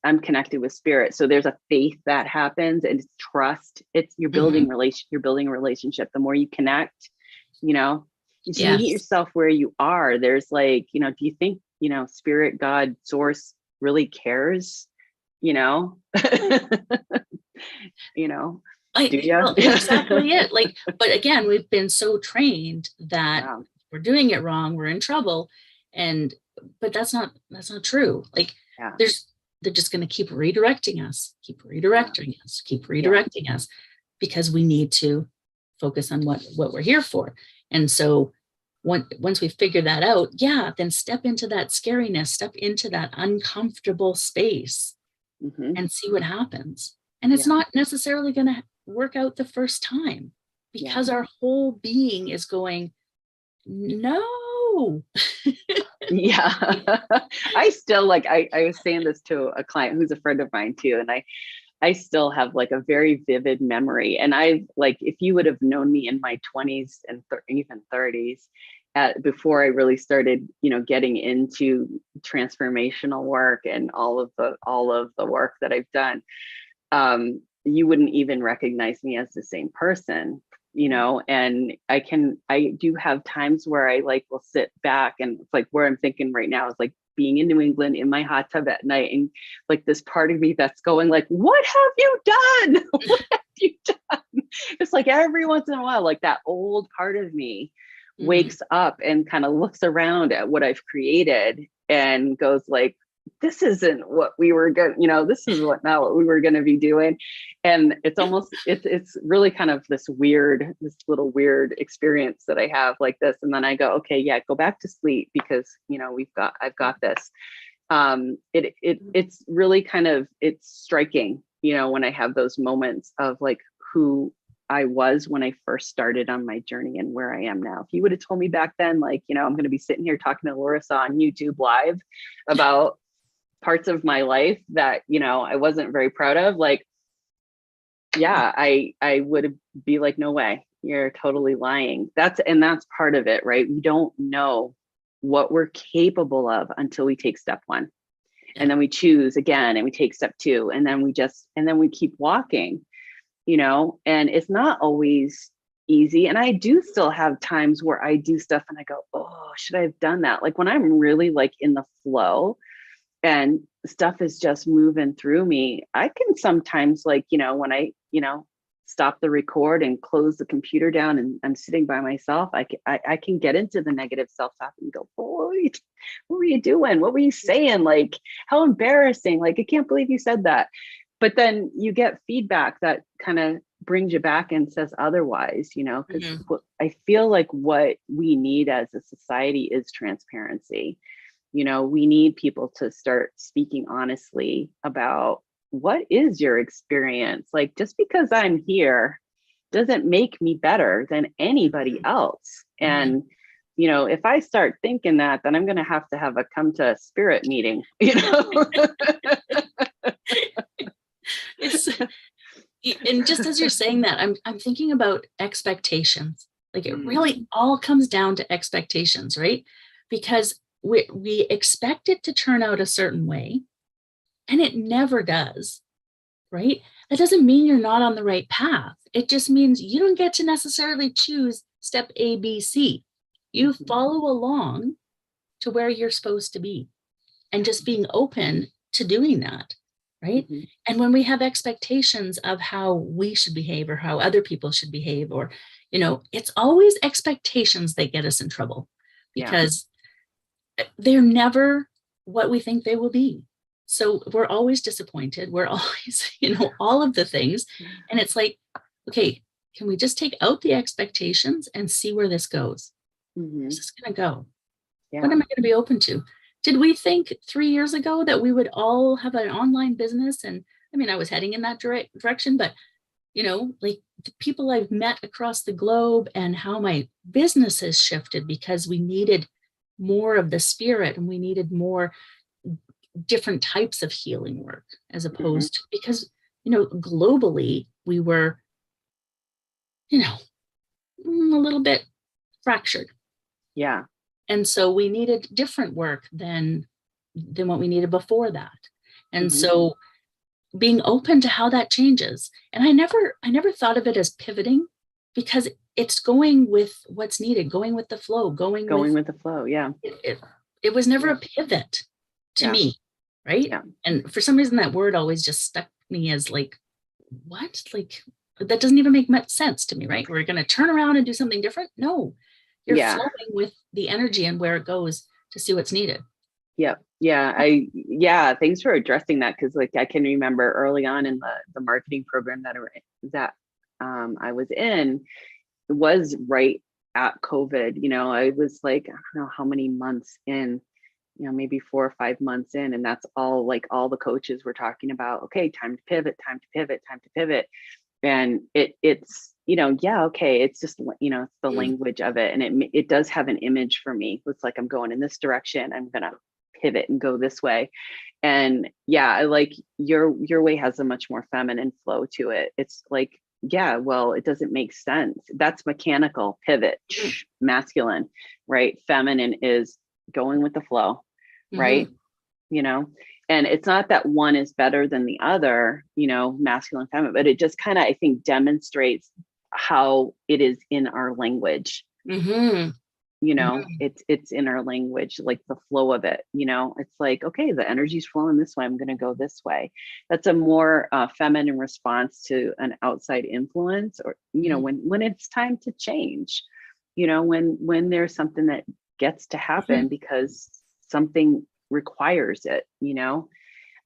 I'm connected with spirit. So there's a faith that happens, and it's trust. You're building you're building a relationship. The more you connect, you just meet yourself where you are. There's like, do you think, spirit, God, source really cares? Well, exactly it. Like, but again, we've been so trained that we're doing it wrong, we're in trouble. But that's not true. Like they're just going to keep redirecting us, keep redirecting us, because we need to focus on what we're here for. And so once we figure that out, then step into that scariness, step into that uncomfortable space and see what happens. And it's not necessarily going to work out the first time, because our whole being is going, no. I still I was saying this to a client who's a friend of mine too. And I still have like a very vivid memory. And if you would have known me in my 20s and even 30s, before I really started, getting into transformational work and all of the work that I've done, you wouldn't even recognize me as the same person, and I do have times where I will sit back, and it's like where I'm thinking right now is like being in New England in my hot tub at night, and like this part of me that's going like, what have you done? What have you done? It's like every once in a while, like that old part of me wakes up and kind of looks around at what I've created and goes like, this isn't what we were going, this is not what we were going to be doing. And it's almost, it's really kind of this little weird experience that I have like this. And then I go, okay, go back to sleep, because, I've got this. It's really kind of, it's striking, when I have those moments of like who I was when I first started on my journey and where I am now. If you would have told me back then, like, I'm going to be sitting here talking to Larissa on YouTube Live about parts of my life that, I wasn't very proud of, like, I would be like, no way, you're totally lying. That's part of it, right? We don't know what we're capable of until we take step one. And then we choose again, and we take step two, and then we keep walking. And it's not always easy. And I do still have times where I do stuff and I go, oh, should I have done that? Like when I'm really like in the flow and stuff is just moving through me, I can sometimes when I, stop the record and close the computer down and I'm sitting by myself, I can get into the negative self-talk and go, boy, what were you doing? What were you saying? Like, how embarrassing. Like, I can't believe you said that. But then you get feedback that kind of brings you back and says otherwise, because I feel like what we need as a society is transparency. We need people to start speaking honestly about what is your experience. Like, just because I'm here doesn't make me better than anybody else. And, if I start thinking that, then I'm going to have a come to spirit meeting, And just as you're saying that, I'm thinking about expectations. Like it really all comes down to expectations, right? Because we expect it to turn out a certain way, and it never does, right? That doesn't mean you're not on the right path. It just means you don't get to necessarily choose step A, B, C. You follow along to where you're supposed to be, and just being open to doing that. Right. And when we have expectations of how we should behave or how other people should behave, or, it's always expectations that get us in trouble, because they're never what we think they will be. So we're always disappointed. We're always, all of the things. And it's like, okay, can we just take out the expectations and see where this goes? Where's this going to go? What am I going to be open to? Did we think 3 years ago that we would all have an online business? And I mean, I was heading in that direction, but, like the people I've met across the globe and how my business has shifted because we needed more of the spirit and we needed more different types of healing work, as opposed to, because, globally we were, a little bit fractured. Yeah. And so we needed different work than what we needed before that. And so being open to how that changes. And I never thought of it as pivoting, because it's going with what's needed, going with the flow, going with the flow. Yeah. It was never a pivot to me. Right. Yeah. And for some reason that word always just stuck me as like, what? Like, that doesn't even make much sense to me. Right. We're going to turn around and do something different. No, You're flowing with the energy and where it goes to see what's needed. Yep. Yeah. Thanks for addressing that. Cause like, I can remember early on in the marketing program that I was in, it was right at COVID. I was like, I don't know how many months in, maybe 4 or 5 months in. And that's all, like, all the coaches were talking about, okay, time to pivot, time to pivot, time to pivot. And it's, okay. It's just, it's the language of it. And it does have an image for me. It's like, I'm going in this direction. I'm going to pivot and go this way. And yeah, I like your way has a much more feminine flow to it. It's like, yeah, well, it doesn't make sense. That's mechanical pivot, masculine, right? Feminine is going with the flow, right? And it's not that one is better than the other, masculine, feminine, but it just kind of, I think, demonstrates how it is in our language. It's in our language, like the flow of it, it's like, okay, the energy's flowing this way, I'm going to go this way. That's a more feminine response to an outside influence, or when it's time to change, when there's something that gets to happen because something requires it.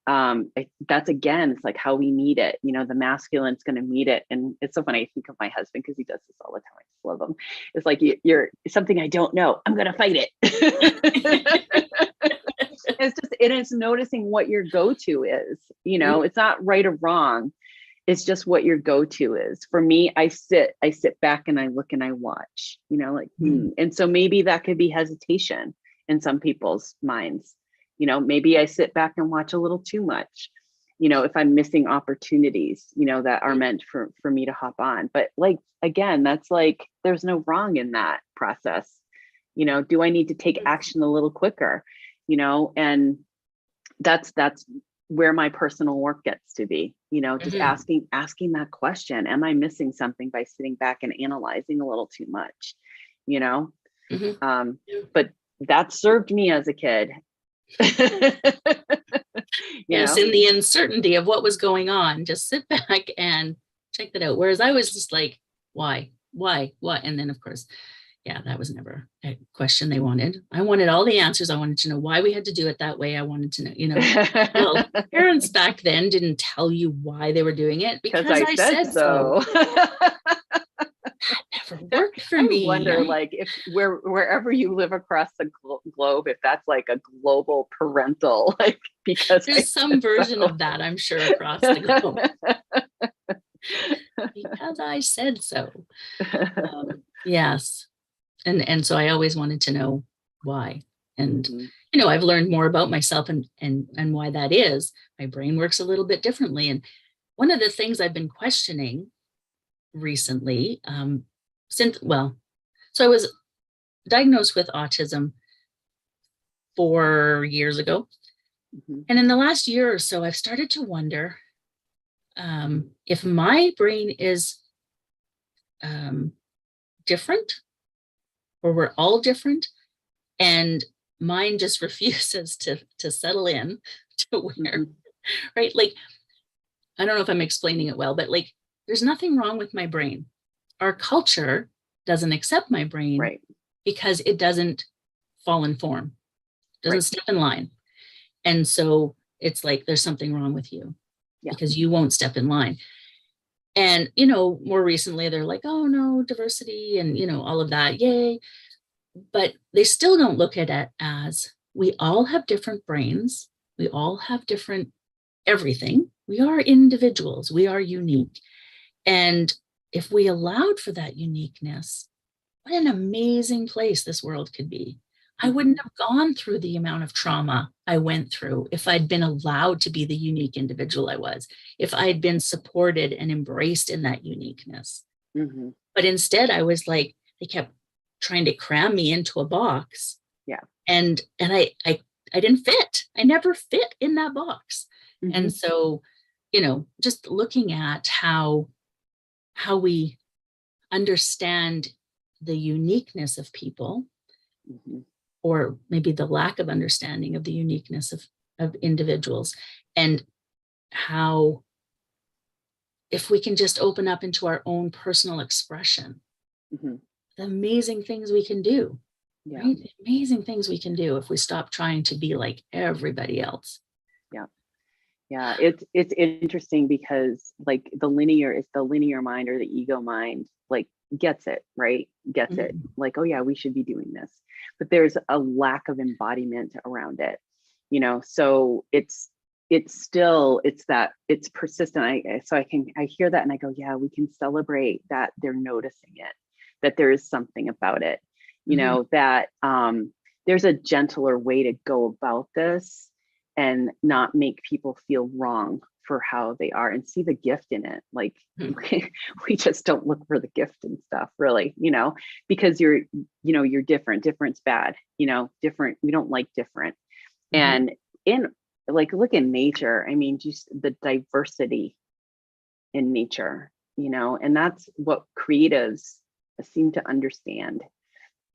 That's, again, it's like how we meet it. The masculine's going to meet it. And it's so funny, I think of my husband because he does this all the time. I just love him. It's like, you're something I don't know, I'm going to fight it. It's noticing what your go-to is. It's not right or wrong. It's just what your go-to is. For me, I sit back and I look and I watch, and so maybe that could be hesitation in some people's minds. Maybe I sit back and watch a little too much, if I'm missing opportunities, that are meant for me to hop on. But like, again, that's like, there's no wrong in that process. Do I need to take action a little quicker? And that's where my personal work gets to be, just asking that question. Am I missing something by sitting back and analyzing a little too much? But that served me as a kid. Yes, in the uncertainty of what was going on, just sit back and check that out. Whereas I was just like, why, what? And then, of course, that was never a question they wanted. I wanted all the answers. I wanted to know why we had to do it that way. I wanted to know, well, parents back then didn't tell you why they were doing it because I said so. That never worked for me. I wonder, like, if wherever you live across the globe, if that's like a global parental, like, because there's some version of that, I'm sure, across the globe. Because I said so. Yes. And so I always wanted to know why. And, I've learned more about myself and why that is. My brain works a little bit differently. And one of the things I've been questioning recently, so I was diagnosed with autism 4 years ago. And in the last year or so, I've started to wonder if my brain is different, or we're all different, and mine just refuses to settle in to where, right? Like, I don't know if I'm explaining it well, but like, there's nothing wrong with my brain. Our culture doesn't accept my brain, right, because it doesn't fall in form, doesn't step in line. And so it's like, there's something wrong with you because you won't step in line. And, more recently, they're like, oh no, diversity and, all of that. Yay. But they still don't look at it as, we all have different brains. We all have different everything. We are individuals. We are unique. And if we allowed for that uniqueness, what an amazing place this world could be. I wouldn't have gone through the amount of trauma I went through if I'd been allowed to be the unique individual I was, if I'd been supported and embraced in that uniqueness. But instead, I was like, they kept trying to cram me into a box. And I didn't fit. I never fit in that box. And so, just looking at how we understand the uniqueness of people, or maybe the lack of understanding of the uniqueness of individuals, and how, if we can just open up into our own personal expression, the amazing things we can do. Yeah. Right? The amazing things we can do if we stop trying to be like everybody else. Yeah. Yeah. It's interesting because like the linear mind or the ego mind, like gets it, right? Gets it. Like, oh yeah, we should be doing this. But there's a lack of embodiment around it, so it's persistent. I hear that and I go, yeah, we can celebrate that they're noticing it, that there is something about it, that there's a gentler way to go about this and not make people feel wrong for how they are and see the gift in it. Like we just don't look for the gift and stuff really, because you're different. Different's bad, different. We don't like different. And look in nature. I mean, just the diversity in nature, and that's what creatives seem to understand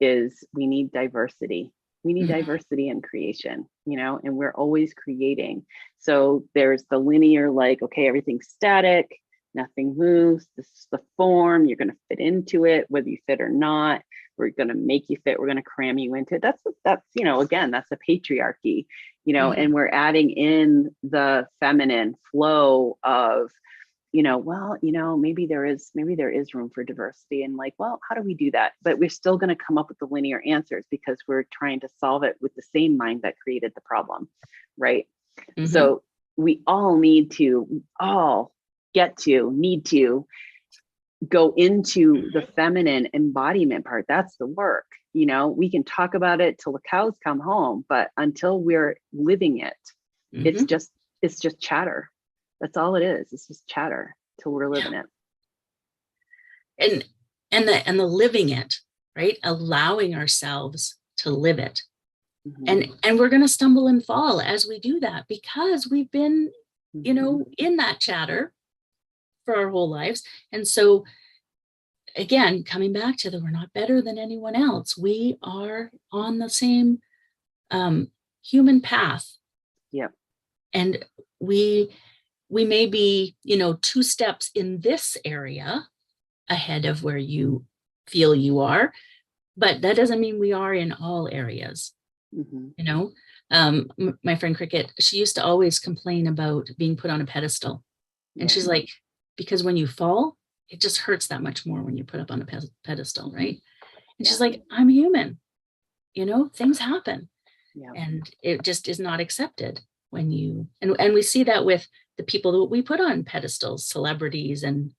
is we need diversity. We need diversity in creation, and we're always creating. So there's the linear, like, okay, everything's static, nothing moves. This is the form, you're going to fit into it, whether you fit or not. We're going to make you fit. We're going to cram you into it. That's, again, that's a patriarchy, and we're adding in the feminine flow of, maybe there is room for diversity, and like, well, how do we do that? But we're still going to come up with the linear answers because we're trying to solve it with the same mind that created the problem, right? So we all need to go into the feminine embodiment part. That's the work. We can talk about it till the cows come home, but until we're living it, it's just chatter. That's all it is. It's just chatter till we're living it. And the living it, right? Allowing ourselves to live it. And we're going to stumble and fall as we do that because we've been, in that chatter for our whole lives. And so again, coming back to we're not better than anyone else. We are on the same human path. Yeah. And we may be, 2 steps in this area ahead of where you feel you are, but that doesn't mean we are in all areas. My friend Cricket, she used to always complain about being put on a pedestal. And she's like, because when you fall, it just hurts that much more when you're put up on a pedestal, right? And she's like, I'm human, things happen. Yeah. And it just is not accepted when you, and we see that with the people that we put on pedestals, celebrities and,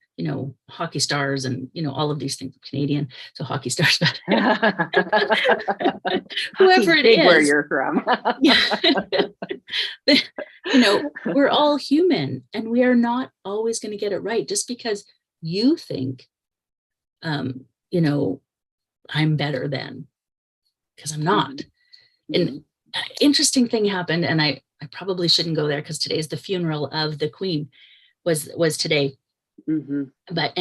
hockey stars and, all of these things, Canadian, so hockey stars, but whoever it is. Where you're from. We're all human and we are not always going to get it right just because you think, I'm better than, because I'm not. And interesting thing happened, and I probably shouldn't go there because today's the funeral of the Queen was today. But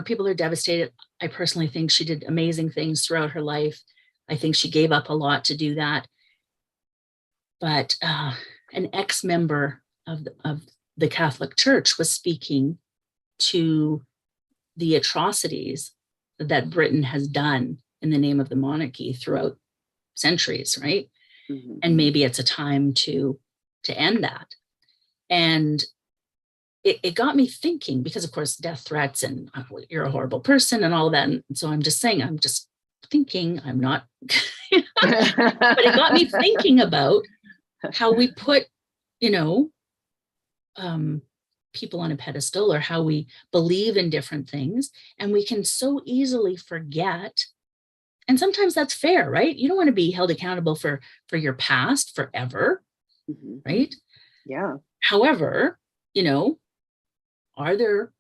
people are devastated. I personally think she did amazing things throughout her life. I think she gave up a lot to do that. But an ex-member of the Catholic Church was speaking to the atrocities that Britain has done in the name of the monarchy throughout centuries, right? And maybe it's a time to end that. And it got me thinking, because of course death threats and you're a horrible person and all of that. And so I'm just thinking, I'm not, but it got me thinking about how we put, people on a pedestal, or how we believe in different things. And we can so easily forget. And sometimes that's fair, right? You don't want to be held accountable for your past forever, right? Yeah. However, are there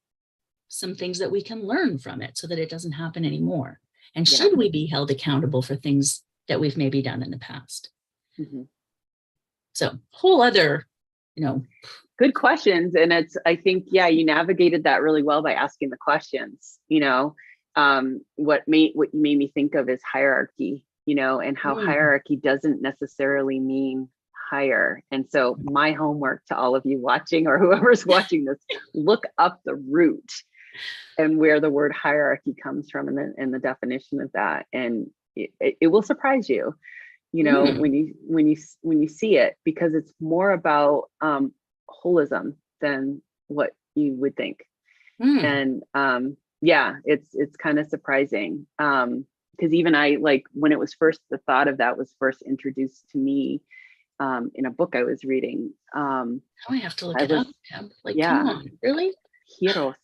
some things that we can learn from it so that it doesn't happen anymore? And should we be held accountable for things that we've maybe done in the past? So whole other, good questions. And I think, you navigated that really well by asking the questions. What made me think of is hierarchy, and how hierarchy doesn't necessarily mean higher. And so my homework to all of you watching, or whoever's watching this, look up the root, and where the word hierarchy comes from, and the definition of that. And it will surprise you, when you see it, because it's more about holism than what you would think. And it's kind of surprising, because even I, like, when it was first, the thought of that was first introduced to me in a book I was reading. I have to look it up. Like, come on, really? Heroes.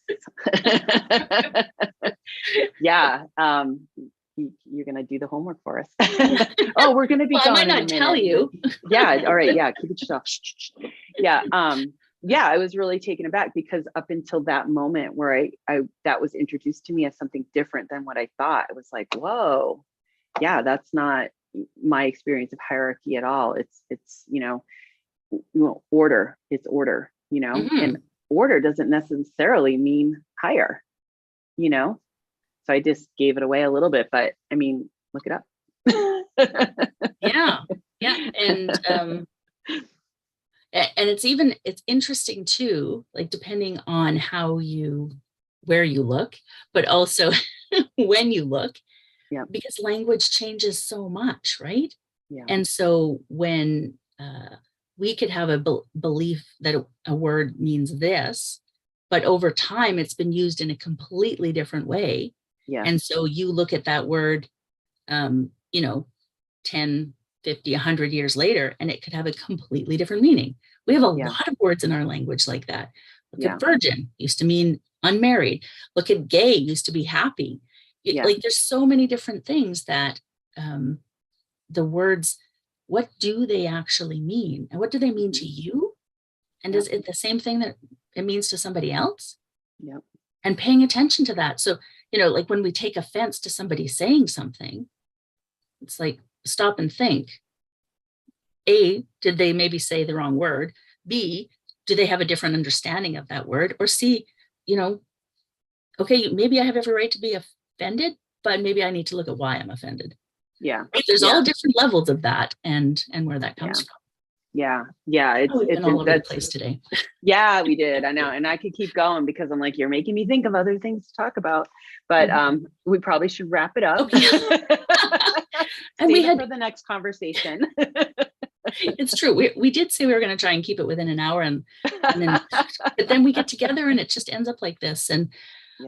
Yeah. You're gonna do the homework for us. Oh, we're gonna be. Well, I might not tell you. Yeah. All right. Yeah. Keep it yourself. Yeah. I was really taken aback, because up until that moment where I that was introduced to me as something different than what I thought, I was like, whoa, yeah, that's not my experience of hierarchy at all. It's order. It's order, and order doesn't necessarily mean higher, So I just gave it away a little bit, but I mean, look it up. Yeah. And it's interesting too, like, depending on where you look, but also when you look, because language changes so much, right? Yeah. And so when we could have a belief that a word means this, but over time it's been used in a completely different way. Yeah. And so you look at that word, 10, 50, 100 years later, and it could have a completely different meaning. We have a lot of words in our language like that. Look at virgin, used to mean unmarried. Look at gay, used to be happy. Like, there's so many different things that the words, what do they actually mean? And what do they mean to you? And is it the same thing that it means to somebody else? Yep. And paying attention to that. So, like, when we take offense to somebody saying something, it's like, stop and think. A, did they maybe say the wrong word? B, do they have a different understanding of that word? Or C, okay, maybe I have every right to be offended, but maybe I need to look at why I'm offended. Yeah. Right? There's all different levels of that, and where that comes from. Yeah. It's been all over the place today. Yeah, we did. I know. And I could keep going, because I'm like, you're making me think of other things to talk about, but we probably should wrap it up. Okay. And we had for the next conversation. It's true. We did say we were going to try and keep it within an hour, and then, but then we get together and it just ends up like this. And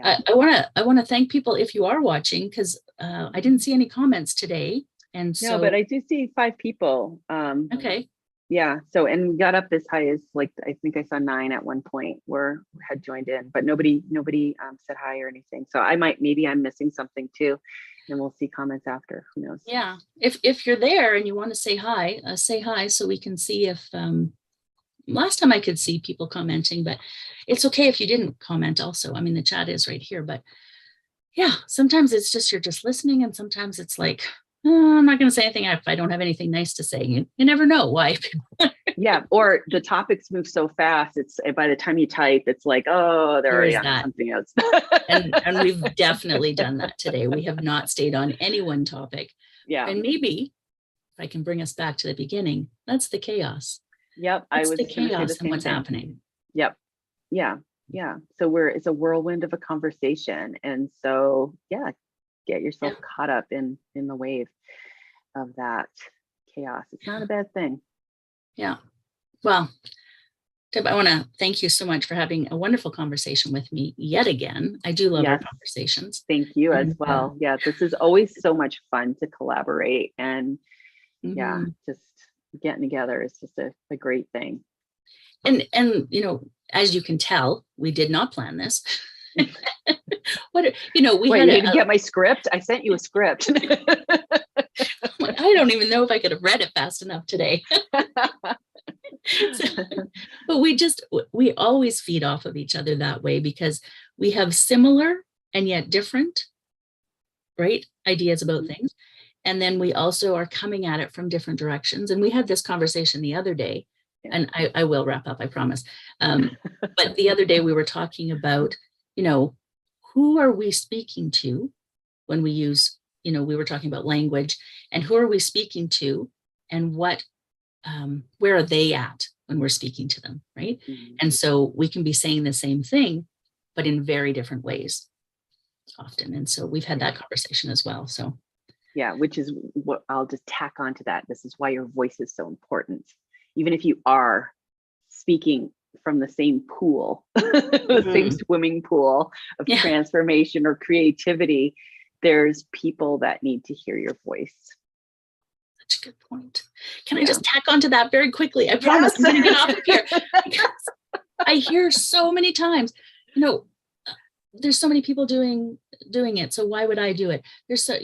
I want to thank people if you are watching, because I didn't see any comments today. And so, no, but I do see 5 people. Okay. Yeah. So, and we got up as high as, like, I think I saw 9 at one point had joined in, but nobody said hi or anything. So maybe I'm missing something too, and we'll see comments after. Who knows? Yeah. If you're there and you want to say hi so we can see if, last time I could see people commenting, but it's okay if you didn't comment also. I mean, the chat is right here, but yeah, sometimes it's just, you're just listening, and sometimes it's like, I'm not going to say anything if I don't have anything nice to say. You never know why. Yeah. Or the topics move so fast. It's, by the time you type, it's like, oh, they're already on something else. and we've definitely done that today. We have not stayed on any one topic. Yeah. And maybe if I can bring us back to the beginning, that's the chaos. Yep. That's the chaos and what's happening. Yep. Yeah. So it's a whirlwind of a conversation. And so, get yourself caught up in the wave of that chaos. It's not a bad thing. Yeah. Well, Deb, I want to thank you so much for having a wonderful conversation with me yet again. I do love our conversations. Thank you as well. Yeah, this is always so much fun to collaborate, and just getting together is just a great thing. And as you can tell, we did not plan this. We had to get my script. I sent you a script. I don't even know if I could have read it fast enough today. But we always feed off of each other that way, because we have similar and yet different, right, ideas about things. And then we also are coming at it from different directions. And we had this conversation the other day, and I will wrap up, I promise. But the other day we were talking about, who are we speaking to when we use, we were talking about language, and who are we speaking to, and where are they at when we're speaking to them, right? Mm-hmm. And so we can be saying the same thing, but in very different ways often. And so we've had that conversation as well. So yeah, which is what I'll just tack onto that. This is why your voice is so important. Even if you are speaking from the same pool, the same swimming pool of transformation or creativity, there's people that need to hear your voice. Such a good point. Can I just tack onto that very quickly? I promise I'm going to get off of here. Because I hear so many times, there's so many people doing it. So why would I do it? There's so,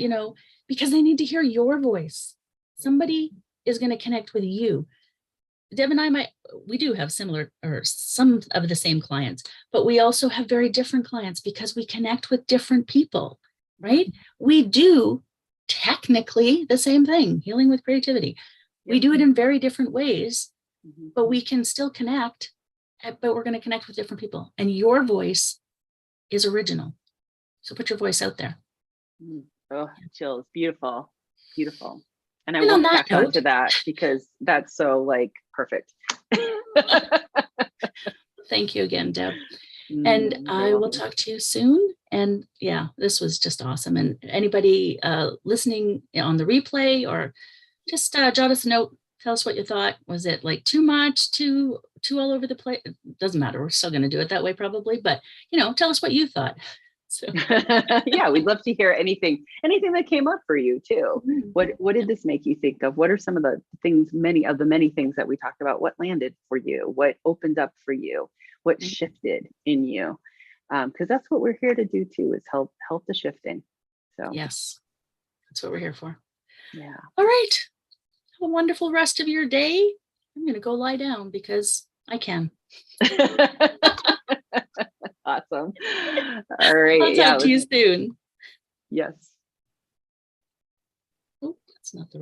because they need to hear your voice. Somebody is going to connect with you. Deb and I we do have similar or some of the same clients, but we also have very different clients because we connect with different people, right? We do technically the same thing, healing with creativity. We do it in very different ways, but we can still connect, but we're going to connect with different people. And your voice is original. So put your voice out there. Oh, chills. Beautiful. Beautiful. And I will back onto that because that's so perfect. Thank you again, Deb. And I will talk to you soon. And yeah, this was just awesome. And anybody listening on the replay, or just jot us a note, tell us what you thought. Was it too much, too all over the place? It doesn't matter. We're still going to do it that way probably, but tell us what you thought. So yeah, we'd love to hear anything that came up for you too. What did this make you think of? What are some of the things, many things that we talked about? What landed for you? What opened up for you? What shifted in you? Because that's what we're here to do too, is help the shifting. So yes, that's what we're here for. Yeah. All right. Have a wonderful rest of your day. I'm going to go lie down because I can. Awesome. All right. I'll talk to you soon. Yes. Oh, that's not the